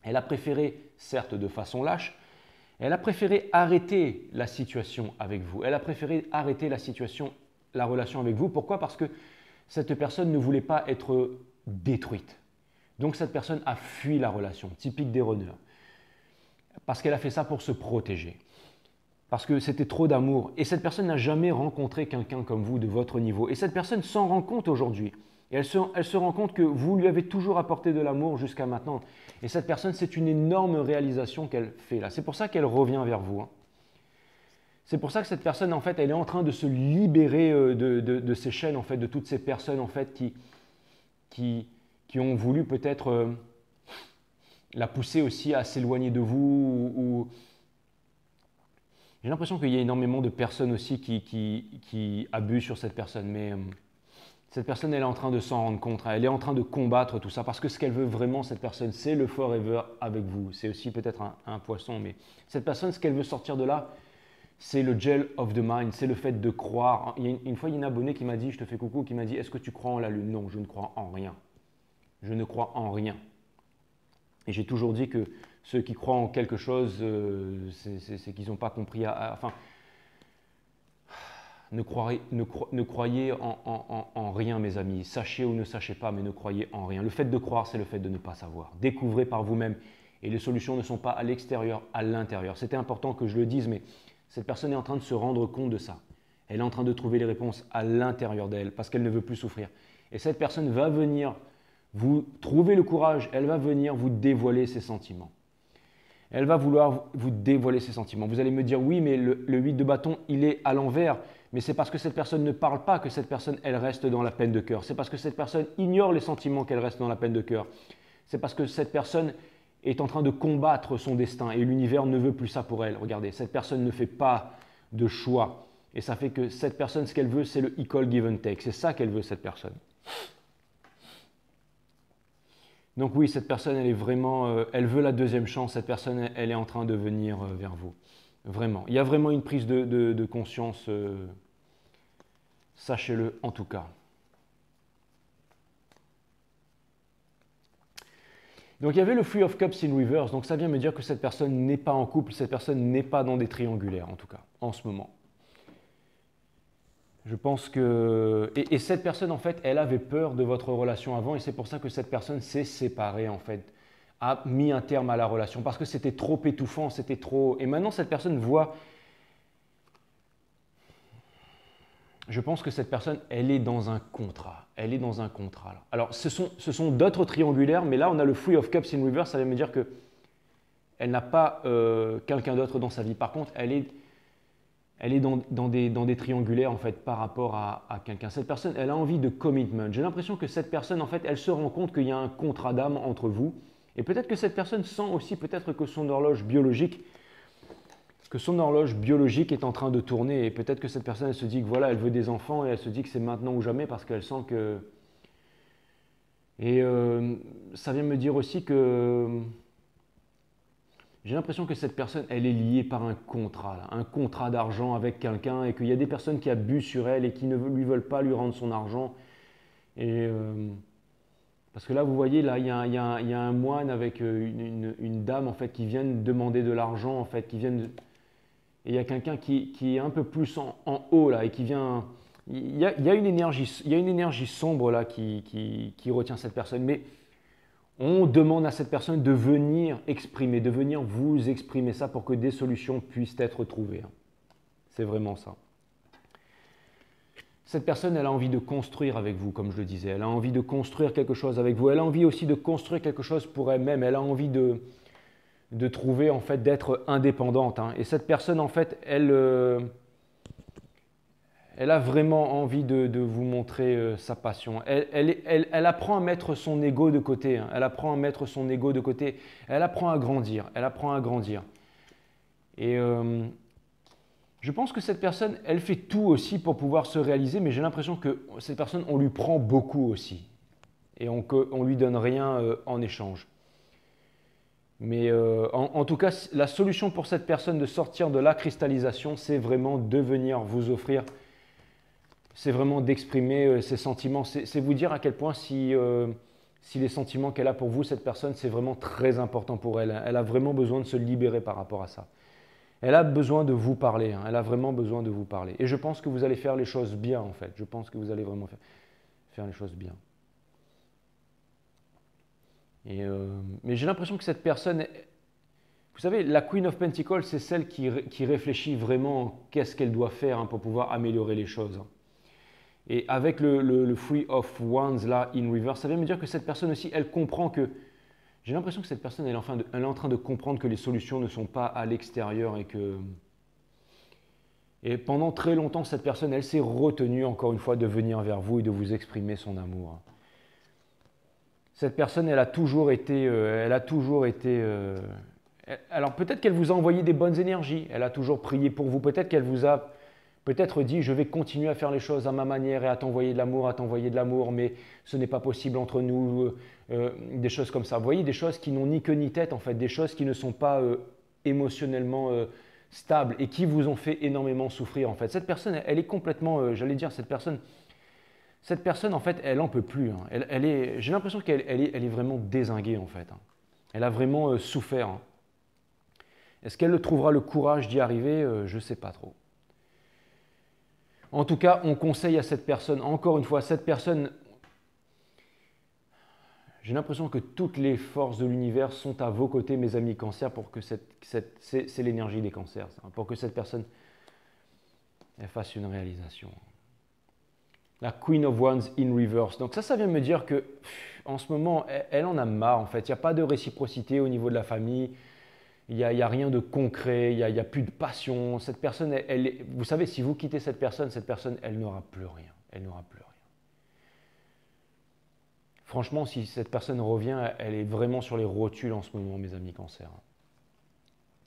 elle a préféré, certes de façon lâche, elle a préféré arrêter la situation avec vous. Elle a préféré arrêter la relation avec vous. Pourquoi? Parce que cette personne ne voulait pas être détruite. Donc cette personne a fui la relation, typique des runners. Parce qu'elle a fait ça pour se protéger. Parce que c'était trop d'amour. Et cette personne n'a jamais rencontré quelqu'un comme vous de votre niveau. Et cette personne s'en rend compte aujourd'hui. Et elle se rend compte que vous lui avez toujours apporté de l'amour jusqu'à maintenant. Et cette personne, c'est une énorme réalisation qu'elle fait là. C'est pour ça qu'elle revient vers vous. Hein. C'est pour ça que cette personne, en fait, elle est en train de se libérer de ces chaînes, en fait, de toutes ces personnes, en fait, qui ont voulu peut-être la pousser aussi à s'éloigner de vous. J'ai l'impression qu'il y a énormément de personnes aussi qui abusent sur cette personne, mais cette personne, elle est en train de s'en rendre compte, elle est en train de combattre tout ça, parce que ce qu'elle veut vraiment, cette personne, c'est le forever avec vous. C'est aussi peut-être un poisson, mais cette personne, ce qu'elle veut sortir de là, c'est le gel of the mind, c'est le fait de croire. Une fois, il y a une abonnée qui m'a dit, je te fais coucou, qui m'a dit, est-ce que tu crois en la lune? Non, je ne crois en rien. Je ne crois en rien. Et j'ai toujours dit que Ceux qui croient en quelque chose, c'est qu'ils n'ont pas compris. Enfin, ne croyez en rien, mes amis. Sachez ou ne sachez pas, mais ne croyez en rien. Le fait de croire, c'est le fait de ne pas savoir. Découvrez par vous-même. Et les solutions ne sont pas à l'extérieur, à l'intérieur. C'était important que je le dise, mais cette personne est en train de se rendre compte de ça. Elle est en train de trouver les réponses à l'intérieur d'elle parce qu'elle ne veut plus souffrir. Et cette personne va venir vous trouver le courage, elle va venir vous dévoiler ses sentiments. Elle va vouloir vous dévoiler ses sentiments. Vous allez me dire, oui, mais le 8 de bâton, il est à l'envers. Mais c'est parce que cette personne ne parle pas que cette personne, elle reste dans la peine de cœur. C'est parce que cette personne ignore les sentiments qu'elle reste dans la peine de cœur. C'est parce que cette personne est en train de combattre son destin et l'univers ne veut plus ça pour elle. Regardez, cette personne ne fait pas de choix. Et ça fait que cette personne, ce qu'elle veut, c'est le equal give and take. C'est ça qu'elle veut, cette personne. Donc oui, cette personne, elle est vraiment, elle veut la deuxième chance. Cette personne, elle est en train de venir vers vous. Vraiment. Il y a vraiment une prise de conscience. Sachez-le en tout cas. Donc il y avait le Three of Cups in reverse. Donc ça vient me dire que cette personne n'est pas en couple. Cette personne n'est pas dans des triangulaires, en tout cas, en ce moment. Je pense que… Et cette personne, en fait, elle avait peur de votre relation avant et c'est pour ça que cette personne s'est séparée, en fait, a mis un terme à la relation parce que c'était trop étouffant, c'était trop… Et maintenant, cette personne voit… Je pense que cette personne, elle est dans un contrat. Elle est dans un contrat. Là. Alors, ce sont d'autres triangulaires, mais là, on a le Three of Cups in reverse. Ça veut me dire qu'elle n'a pas quelqu'un d'autre dans sa vie. Par contre, elle est dans des triangulaires en fait par rapport à quelqu'un. Cette personne, elle a envie de commitment. J'ai l'impression que cette personne, en fait, elle se rend compte qu'il y a un contrat d'âme entre vous. Et peut-être que cette personne sent aussi peut-être que son horloge biologique est en train de tourner. Et peut-être que cette personne, elle se dit que voilà, elle veut des enfants et elle se dit que c'est maintenant ou jamais parce qu'elle sent que… Et ça vient me dire aussi que… J'ai l'impression que cette personne, elle est liée par un contrat, là, un contrat d'argent avec quelqu'un et qu'il y a des personnes qui abusent sur elle et qui ne lui veulent pas lui rendre son argent. Et parce que là, vous voyez, là, il y a un moine avec une dame en fait qui vient demander de l'argent en fait, et il y a quelqu'un qui est un peu plus en haut là et qui vient. Il y a une énergie sombre là qui retient cette personne, mais on demande à cette personne de venir exprimer, de venir vous exprimer ça pour que des solutions puissent être trouvées. C'est vraiment ça. Cette personne, elle a envie de construire avec vous, comme je le disais. Elle a envie de construire quelque chose avec vous. Elle a envie aussi de construire quelque chose pour elle-même. Elle a envie de trouver, en fait, d'être indépendante. Et cette personne, en fait, elle a vraiment envie de vous montrer sa passion. Elle apprend à mettre son ego de côté. Elle apprend à mettre son ego de côté. Elle apprend à grandir. Elle apprend à grandir. Et je pense que cette personne, elle fait tout aussi pour pouvoir se réaliser, mais j'ai l'impression que cette personne, on lui prend beaucoup aussi. Et on ne lui donne rien en échange. Mais en tout cas, la solution pour cette personne de sortir de la cristallisation, c'est vraiment de venir vous offrir… C'est vraiment d'exprimer ses sentiments. C'est vous dire à quel point si les sentiments qu'elle a pour vous, cette personne, c'est vraiment très important pour elle. Elle a vraiment besoin de se libérer par rapport à ça. Elle a besoin de vous parler. Elle a vraiment besoin de vous parler. Et je pense que vous allez faire les choses bien, en fait. Je pense que vous allez vraiment faire les choses bien. Mais j'ai l'impression que cette personne… Vous savez, la Queen of Pentacles, c'est celle qui réfléchit vraiment qu'est-ce qu'elle doit faire pour pouvoir améliorer les choses. Et avec le Three of Wands là, in reverse, ça veut me dire que cette personne aussi, elle comprend que… J'ai l'impression que cette personne, elle est en train de comprendre que les solutions ne sont pas à l'extérieur et que… Et pendant très longtemps, cette personne, elle s'est retenue encore une fois de venir vers vous et de vous exprimer son amour. Cette personne, elle a toujours été… alors peut-être qu'elle vous a envoyé des bonnes énergies, elle a toujours prié pour vous, peut-être qu'elle vous a… Peut-être dit, je vais continuer à faire les choses à ma manière et à t'envoyer de l'amour, mais ce n'est pas possible entre nous, des choses comme ça. Vous voyez, des choses qui n'ont ni queue ni tête, en fait, des choses qui ne sont pas émotionnellement stables et qui vous ont fait énormément souffrir, en fait. Cette personne, elle est complètement, j'allais dire, cette personne, en fait, elle n'en peut plus. J'ai l'impression qu'elle est vraiment dézinguée, en fait. Elle a vraiment souffert. Est-ce qu'elle trouvera le courage d'y arriver? Je ne sais pas trop. En tout cas, on conseille à cette personne, encore une fois, cette personne, j'ai l'impression que toutes les forces de l'univers sont à vos côtés, mes amis cancers, pour que c'est l'énergie des cancers, pour que cette personne elle fasse une réalisation. La Queen of Wands in reverse. Donc ça vient me dire que en ce moment, elle en a marre en fait. Il n'y a pas de réciprocité au niveau de la famille. Il n'y a rien de concret. Il n'y a plus de passion. Cette personne, vous savez, si vous quittez cette personne, elle n'aura plus rien. Elle n'aura plus rien. Franchement, si cette personne revient, elle est vraiment sur les rotules en ce moment, mes amis cancers.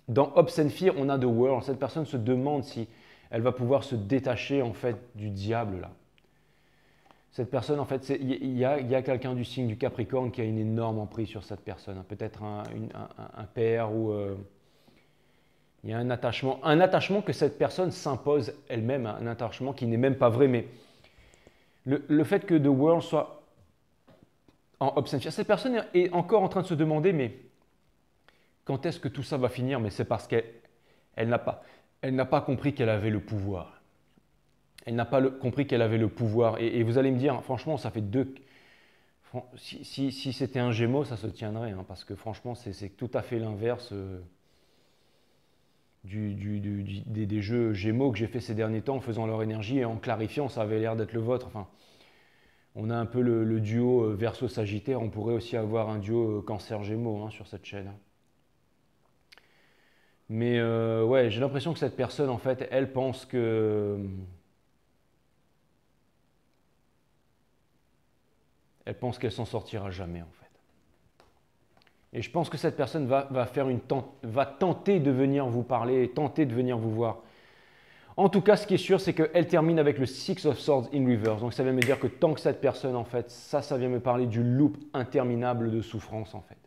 Dans Hopes and Fear, on a The World. Cette personne se demande si elle va pouvoir se détacher en fait du diable là. Cette personne, en fait, il y a quelqu'un du signe du Capricorne qui a une énorme emprise sur cette personne. Peut-être un père ou il y a un attachement que cette personne s'impose elle-même, un attachement qui n'est même pas vrai. Mais le fait que The World soit en Hopes and Fear, cette personne est encore en train de se demander, mais quand est-ce que tout ça va finir? Mais c'est parce qu'elle n'a pas compris qu'elle avait le pouvoir. Elle n'a pas compris qu'elle avait le pouvoir. Et vous allez me dire, franchement, ça fait deux... Si c'était un Gémeaux, ça se tiendrait. Hein, parce que franchement, c'est tout à fait l'inverse des jeux Gémeaux que j'ai fait ces derniers temps en faisant leur énergie et en clarifiant, ça avait l'air d'être le vôtre. Enfin, on a un peu le duo Verseau-Sagittaire. On pourrait aussi avoir un duo Cancer-Gémeaux sur cette chaîne. Mais ouais, j'ai l'impression que cette personne, en fait, elle pense que... Elle pense qu'elle s'en sortira jamais en fait. Et je pense que cette personne va tenter de venir vous parler, tenter de venir vous voir. En tout cas, ce qui est sûr, c'est qu'elle termine avec le Six of Swords in reverse. Donc ça vient me dire que tant que cette personne, en fait, ça vient me parler du loop interminable de souffrance en fait.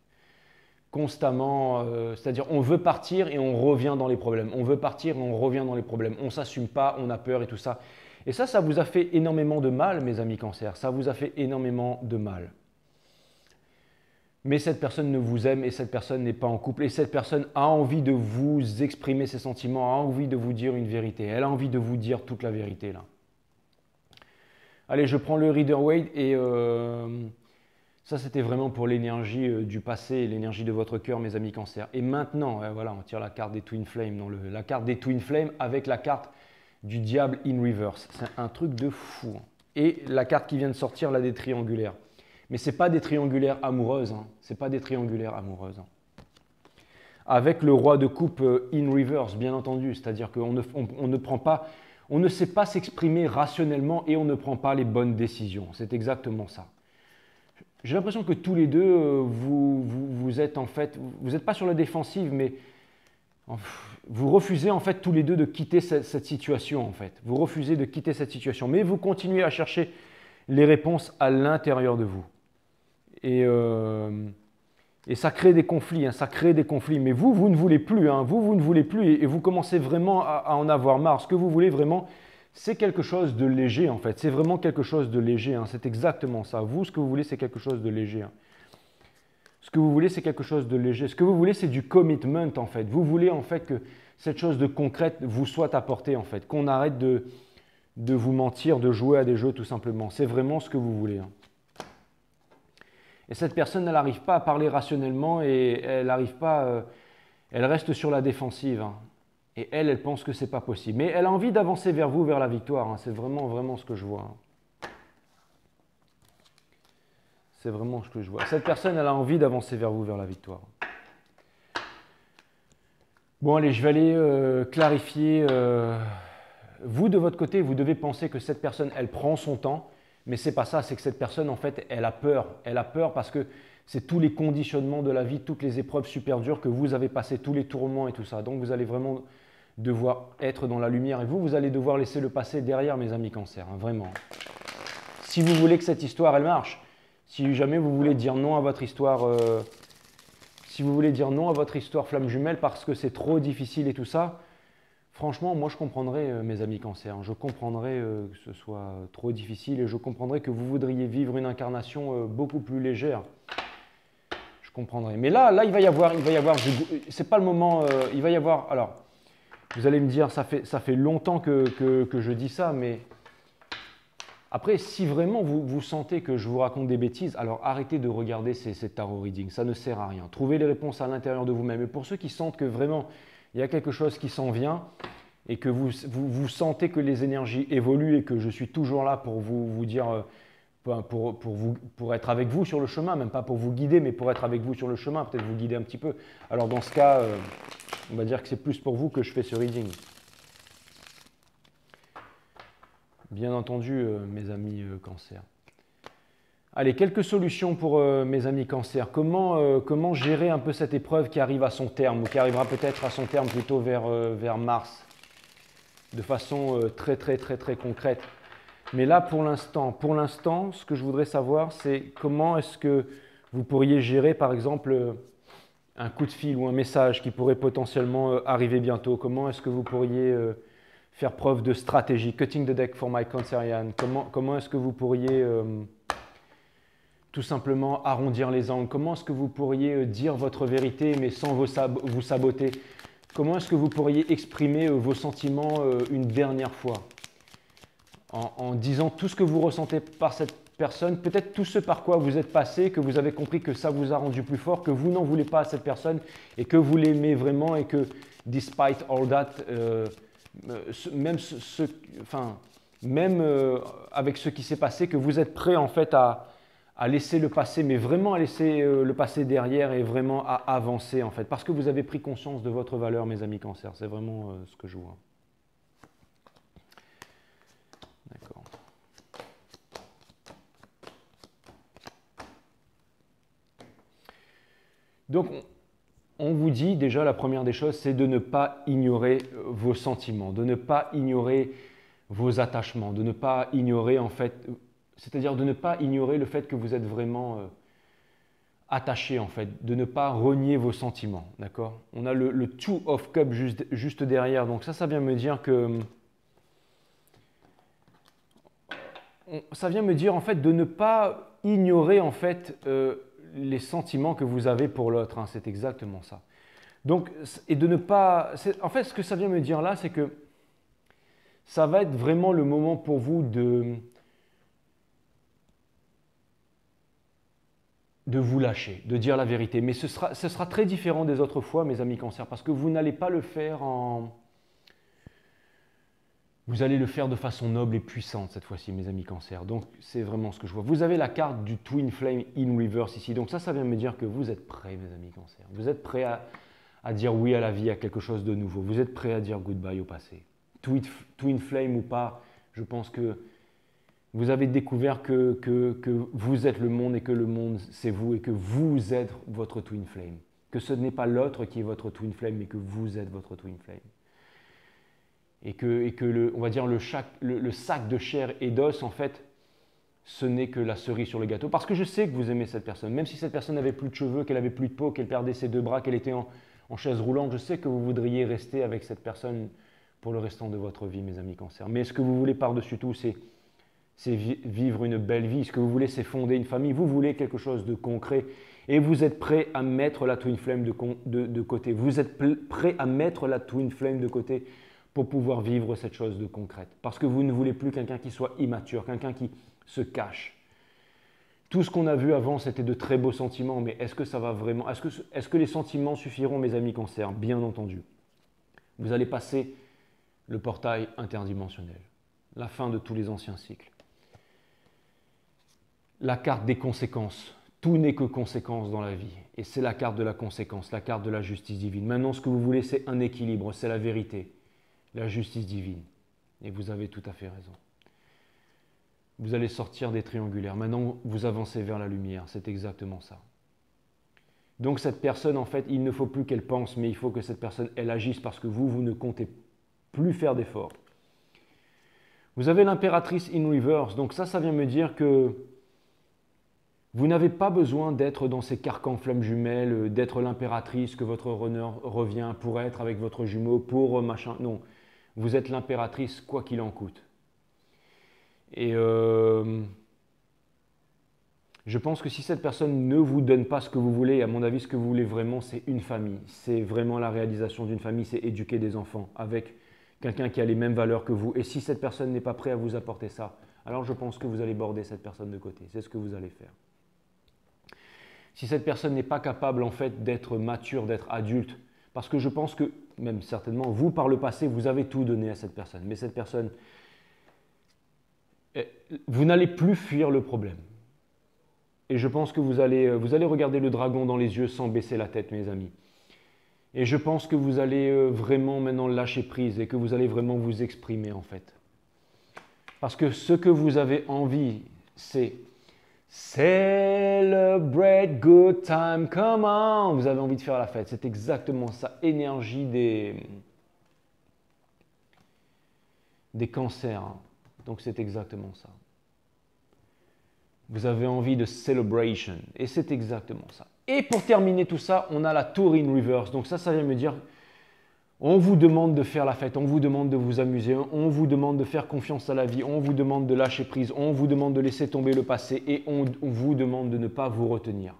Constamment, c'est-à-dire on veut partir et on revient dans les problèmes. On veut partir et on revient dans les problèmes. On ne s'assume pas, on a peur et tout ça. Et ça vous a fait énormément de mal, mes amis cancers. Ça vous a fait énormément de mal. Mais cette personne ne vous aime et cette personne n'est pas en couple. Et cette personne a envie de vous exprimer ses sentiments, a envie de vous dire une vérité. Elle a envie de vous dire toute la vérité là. Allez, je prends le Rider-Waite et ça c'était vraiment pour l'énergie du passé, l'énergie de votre cœur, mes amis cancers. Et maintenant, voilà, on tire la carte des Twin Flames, la carte des Twin Flames avec la carte du diable in reverse. C'est un truc de fou. Et la carte qui vient de sortir, là, des triangulaires. Mais ce n'est pas des triangulaires amoureuses. Ce n'est pas des triangulaires amoureuses. Avec le roi de coupe in reverse, bien entendu. C'est-à-dire qu'on on ne sait pas s'exprimer rationnellement et on ne prend pas les bonnes décisions. C'est exactement ça. J'ai l'impression que tous les deux, vous êtes en fait, vous n'êtes pas sur la défensive, mais vous refusez en fait tous les deux de quitter cette situation en fait. Vous refusez de quitter cette situation, mais vous continuez à chercher les réponses à l'intérieur de vous. Et ça crée des conflits, ça crée des conflits. Mais vous ne voulez plus, vous ne voulez plus et vous commencez vraiment à en avoir marre. Ce que vous voulez vraiment, c'est quelque chose de léger en fait. C'est vraiment quelque chose de léger, c'est exactement ça. Vous, ce que vous voulez, c'est quelque chose de léger. Ce que vous voulez, c'est quelque chose de léger. Ce que vous voulez, c'est du commitment, en fait. Vous voulez, en fait, que cette chose de concrète vous soit apportée, en fait. Qu'on arrête de vous mentir, de jouer à des jeux, tout simplement. C'est vraiment ce que vous voulez. Et cette personne, elle n'arrive pas à parler rationnellement et elle n'arrive pas... elle reste sur la défensive. Et elle pense que ce n'est pas possible. Mais elle a envie d'avancer vers vous, vers la victoire. C'est vraiment, vraiment ce que je vois. C'est vraiment ce que je vois. Cette personne, elle a envie d'avancer vers vous, vers la victoire. Bon, allez, je vais aller clarifier. Vous, de votre côté, vous devez penser que cette personne, elle prend son temps. Mais ce n'est pas ça, c'est que cette personne, en fait, elle a peur. Elle a peur parce que c'est tous les conditionnements de la vie, toutes les épreuves super dures que vous avez passées, tous les tourments et tout ça. Donc, vous allez vraiment devoir être dans la lumière. Et vous allez devoir laisser le passé derrière, mes amis cancers. Vraiment. Si vous voulez que cette histoire, elle marche, si jamais vous voulez dire non à votre histoire, flamme jumelle parce que c'est trop difficile et tout ça, franchement, moi je comprendrais mes amis cancers. Je comprendrais que ce soit trop difficile et je comprendrais que vous voudriez vivre une incarnation beaucoup plus légère. Je comprendrai. Mais là, il va y avoir, c'est pas le moment, il va y avoir, alors, vous allez me dire, ça fait longtemps que je dis ça, mais après, si vraiment vous sentez que je vous raconte des bêtises, alors arrêtez de regarder ces tarot readings, ça ne sert à rien. Trouvez les réponses à l'intérieur de vous-même. Et pour ceux qui sentent que vraiment, il y a quelque chose qui s'en vient, et que vous sentez que les énergies évoluent et que je suis toujours là pour vous dire, pour être avec vous sur le chemin, même pas pour vous guider, mais pour être avec vous sur le chemin, peut-être vous guider un petit peu. Alors dans ce cas, on va dire que c'est plus pour vous que je fais ce reading. Bien entendu, mes amis cancer. Allez, quelques solutions pour mes amis cancer. Comment gérer un peu cette épreuve qui arrive à son terme, ou qui arrivera peut-être à son terme plutôt vers mars, de façon très concrète. Mais là, pour l'instant, ce que je voudrais savoir, c'est comment est-ce que vous pourriez gérer, par exemple, un coup de fil ou un message qui pourrait potentiellement arriver bientôt. Comment est-ce que vous pourriez faire preuve de stratégie? Cutting the deck for my Cancerian. Comment est-ce que vous pourriez tout simplement arrondir les angles? Comment est-ce que vous pourriez dire votre vérité mais sans vous saboter? Comment est-ce que vous pourriez exprimer vos sentiments une dernière fois? En disant tout ce que vous ressentez par cette personne, peut-être tout ce par quoi vous êtes passé, que vous avez compris que ça vous a rendu plus fort, que vous n'en voulez pas à cette personne et que vous l'aimez vraiment et que despite all that, même avec ce qui s'est passé, que vous êtes prêt en fait à laisser le passé, mais vraiment à laisser le passé derrière et vraiment à avancer en fait, parce que vous avez pris conscience de votre valeur, mes amis cancer. C'est vraiment ce que je vois. D'accord. Donc, on vous dit déjà, la première des choses, c'est de ne pas ignorer vos sentiments, de ne pas ignorer vos attachements, de ne pas ignorer en fait, c'est-à-dire de ne pas ignorer le fait que vous êtes vraiment attaché en fait, de ne pas renier vos sentiments, d'accord? On a le Two of Cups juste derrière, donc ça vient me dire que ça vient me dire en fait de ne pas ignorer en fait les sentiments que vous avez pour l'autre, hein, c'est exactement ça. Donc, et de ne pas, en fait ce que ça vient me dire là, c'est que ça va être vraiment le moment pour vous de vous lâcher, de dire la vérité. Mais ce sera très différent des autres fois, mes amis cancer, parce que vous n'allez pas le faire Vous allez le faire de façon noble et puissante cette fois-ci, mes amis cancer. Donc, c'est vraiment ce que je vois. Vous avez la carte du Twin Flame in Reverse ici. Donc ça vient me dire que vous êtes prêts, mes amis cancer. Vous êtes prêts à dire oui à la vie, à quelque chose de nouveau. Vous êtes prêts à dire goodbye au passé. Twin Flame ou pas, je pense que vous avez découvert que vous êtes le monde et que le monde, c'est vous et que vous êtes votre Twin Flame. Que ce n'est pas l'autre qui est votre Twin Flame, mais que vous êtes votre Twin Flame. Et que on va dire le sac de chair et d'os, en fait, ce n'est que la cerise sur le gâteau. Parce que je sais que vous aimez cette personne. Même si cette personne n'avait plus de cheveux, qu'elle avait plus de peau, qu'elle perdait ses deux bras, qu'elle était en chaise roulante, je sais que vous voudriez rester avec cette personne pour le restant de votre vie, mes amis cancer. Mais ce que vous voulez par-dessus tout, c'est vivre une belle vie. Ce que vous voulez, c'est fonder une famille. Vous voulez quelque chose de concret. Et vous êtes prêt à mettre la Twin Flame de côté. Vous êtes prêt à mettre la Twin Flame de côté pour pouvoir vivre cette chose de concrète. Parce que vous ne voulez plus quelqu'un qui soit immature, quelqu'un qui se cache. Tout ce qu'on a vu avant, c'était de très beaux sentiments, mais est-ce que ça va vraiment... Est-ce que les sentiments suffiront, mes amis cancer? Bien entendu. Vous allez passer le portail interdimensionnel, la fin de tous les anciens cycles. La carte des conséquences. Tout n'est que conséquence dans la vie. Et c'est la carte de la conséquence, la carte de la justice divine. Maintenant, ce que vous voulez, c'est un équilibre, c'est la vérité. La justice divine. Et vous avez tout à fait raison. Vous allez sortir des triangulaires. Maintenant, vous avancez vers la lumière. C'est exactement ça. Donc cette personne, en fait, il ne faut plus qu'elle pense, mais il faut que cette personne, elle agisse parce que vous ne comptez plus faire d'efforts. Vous avez l'impératrice in reverse. Donc ça vient me dire que vous n'avez pas besoin d'être dans ces carcans flammes jumelles, d'être l'impératrice, que votre runner revient pour être avec votre jumeau, pour machin. Non. Vous êtes l'impératrice quoi qu'il en coûte. Et Je pense que si cette personne ne vous donne pas ce que vous voulez, à mon avis, ce que vous voulez vraiment, c'est une famille. C'est vraiment la réalisation d'une famille, c'est éduquer des enfants avec quelqu'un qui a les mêmes valeurs que vous. Et si cette personne n'est pas prête à vous apporter ça, alors je pense que vous allez border cette personne de côté. C'est ce que vous allez faire. Si cette personne n'est pas capable en fait d'être mature, d'être adulte, parce que je pense que, même certainement, vous par le passé, vous avez tout donné à cette personne. Mais cette personne, vous n'allez plus fuir le problème. Et je pense que vous allez regarder le dragon dans les yeux sans baisser la tête, mes amis. Et je pense que vous allez vraiment maintenant lâcher prise et que vous allez vraiment vous exprimer en fait. Parce que ce que vous avez envie, c'est celebrate good time, come on. Vous avez envie de faire la fête, c'est exactement ça. Énergie des cancers. Donc c'est exactement ça. Vous avez envie de celebration. Et c'est exactement ça. Et pour terminer tout ça, on a la tour in reverse. Donc ça vient me dire, on vous demande de faire la fête, on vous demande de vous amuser, on vous demande de faire confiance à la vie, on vous demande de lâcher prise, on vous demande de laisser tomber le passé et on vous demande de ne pas vous retenir.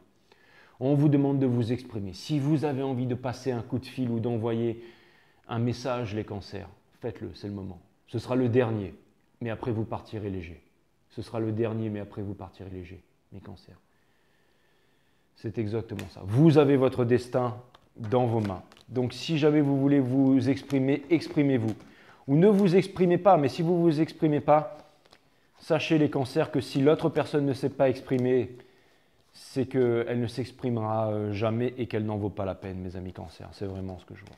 On vous demande de vous exprimer. Si vous avez envie de passer un coup de fil ou d'envoyer un message, les cancers, faites-le, c'est le moment. Ce sera le dernier, mais après vous partirez léger. Ce sera le dernier, mais après vous partirez léger, mes cancers. C'est exactement ça. Vous avez votre destin dans vos mains. Donc si jamais vous voulez vous exprimer, exprimez-vous. Ou ne vous exprimez pas, mais si vous ne vous exprimez pas, sachez les cancers que si l'autre personne ne s'est pas exprimée, c'est qu'elle ne s'exprimera jamais et qu'elle n'en vaut pas la peine, mes amis cancers. C'est vraiment ce que je vois.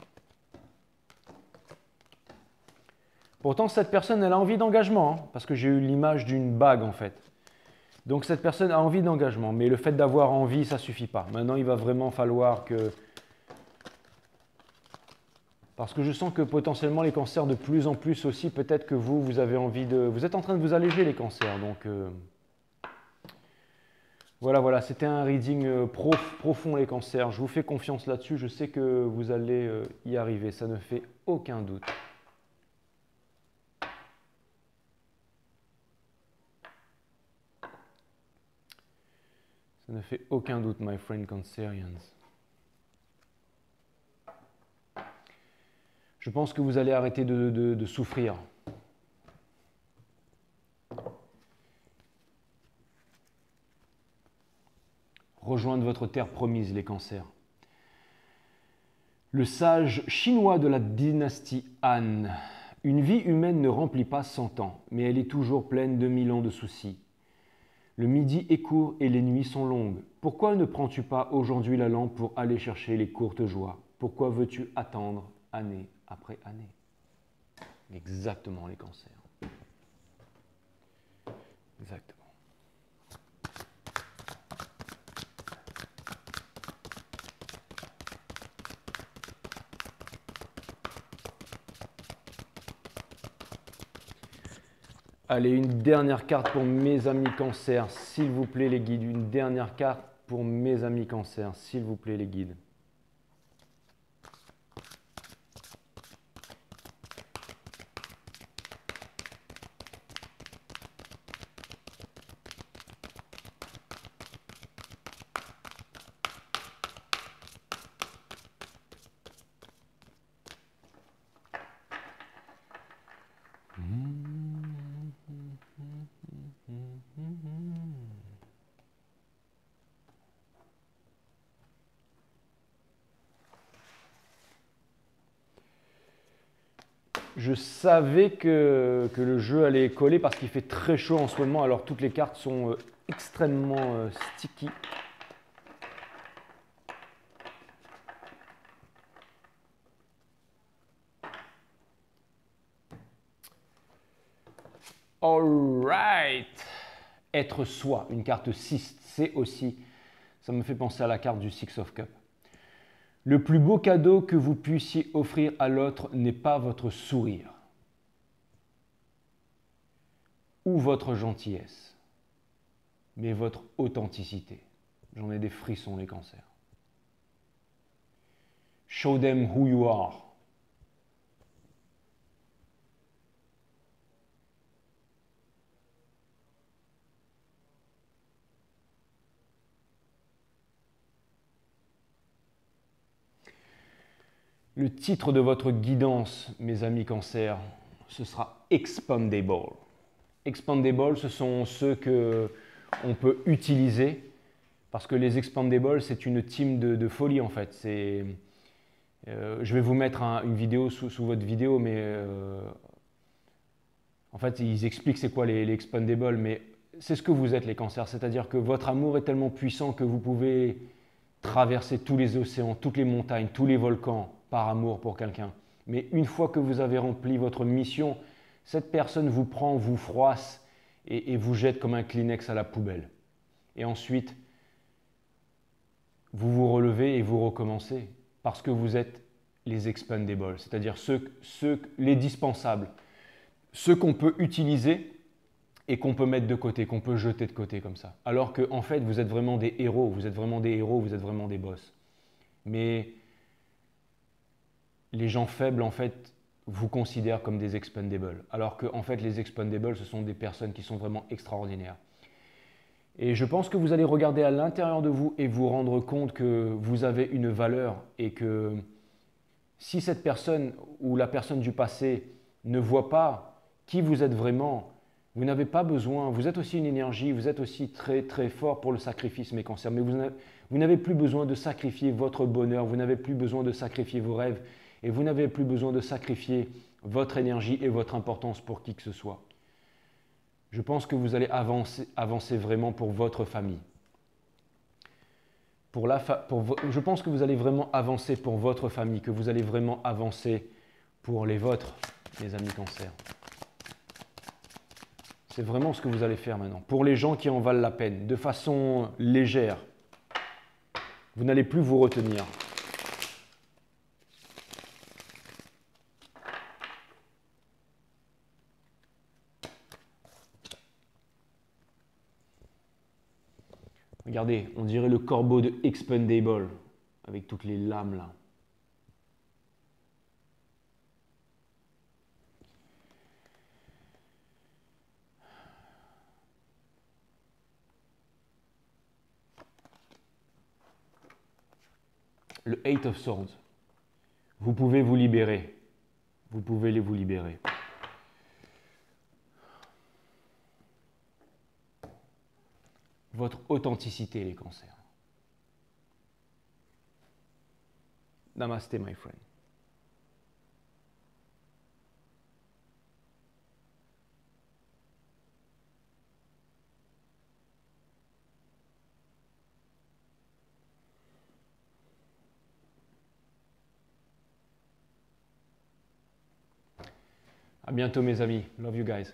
Pourtant, cette personne, elle a envie d'engagement, hein, parce que j'ai eu l'image d'une bague, en fait. Donc, cette personne a envie d'engagement, mais le fait d'avoir envie, ça ne suffit pas. Maintenant, il va vraiment falloir que... Parce que je sens que potentiellement, les cancers, de plus en plus aussi, peut-être que vous avez envie de... Vous êtes en train de vous alléger, les cancers, donc... Voilà, c'était un reading profond, les cancers. Je vous fais confiance là-dessus, je sais que vous allez y arriver, ça ne fait aucun doute. Ça ne fait aucun doute, my friend Cancerians. Je pense que vous allez arrêter de souffrir. Rejoindre votre terre promise, les cancers. Le sage chinois de la dynastie Han. Une vie humaine ne remplit pas 100 ans, mais elle est toujours pleine de 1000 ans de soucis. Le midi est court et les nuits sont longues. Pourquoi ne prends-tu pas aujourd'hui la lampe pour aller chercher les courtes joies? Pourquoi veux-tu attendre année après année? Exactement, les cancers. Exactement. Allez, une dernière carte pour mes amis cancers, s'il vous plaît les guides. Une dernière carte pour mes amis cancers, s'il vous plaît les guides. Je savais que le jeu allait coller parce qu'il fait très chaud en ce moment, alors toutes les cartes sont extrêmement sticky. Alright. Être soi, une carte 6, c'est aussi, ça me fait penser à la carte du Six of Cups. Le plus beau cadeau que vous puissiez offrir à l'autre n'est pas votre sourire ou votre gentillesse, mais votre authenticité. J'en ai des frissons, les cancers. Show them who you are. Le titre de votre guidance, mes amis cancer, ce sera Expandable. Expandable, ce sont ceux que on peut utiliser parce que les Expandables, c'est une team de folie en fait. Je vais vous mettre une vidéo sous votre vidéo, mais en fait, ils expliquent c'est quoi les Expandables, mais c'est ce que vous êtes les cancers, c'est-à-dire que votre amour est tellement puissant que vous pouvez traverser tous les océans, toutes les montagnes, tous les volcans par amour pour quelqu'un. Mais une fois que vous avez rempli votre mission, cette personne vous prend, vous froisse et vous jette comme un Kleenex à la poubelle. Et ensuite, vous vous relevez et vous recommencez parce que vous êtes les expandables, c'est-à-dire les dispensables, ceux qu'on peut utiliser et qu'on peut mettre de côté, qu'on peut jeter de côté comme ça. Alors que en fait, vous êtes vraiment des héros, vous êtes vraiment des héros, vous êtes vraiment des boss. Mais les gens faibles, en fait, vous considèrent comme des expandables. Alors que en fait, les expandables, ce sont des personnes qui sont vraiment extraordinaires. Et je pense que vous allez regarder à l'intérieur de vous et vous rendre compte que vous avez une valeur et que si cette personne ou la personne du passé ne voit pas qui vous êtes vraiment, vous n'avez pas besoin, vous êtes aussi une énergie, vous êtes aussi très très fort pour le sacrifice, mes cancers, mais vous n'avez plus besoin de sacrifier votre bonheur, vous n'avez plus besoin de sacrifier vos rêves et vous n'avez plus besoin de sacrifier votre énergie et votre importance pour qui que ce soit. Je pense que vous allez avancer vraiment pour votre famille. Je pense que vous allez vraiment avancer pour votre famille, que vous allez vraiment avancer pour les vôtres, mes amis cancers. C'est vraiment ce que vous allez faire maintenant. Pour les gens qui en valent la peine, de façon légère. Vous n'allez plus vous retenir. Regardez, on dirait le corbeau de Expandable, avec toutes les lames là. Le Eight of Swords. Vous pouvez vous libérer. Vous pouvez vous libérer. Votre authenticité, les cancers. Namaste, my friend. À bientôt, mes amis. Love you guys.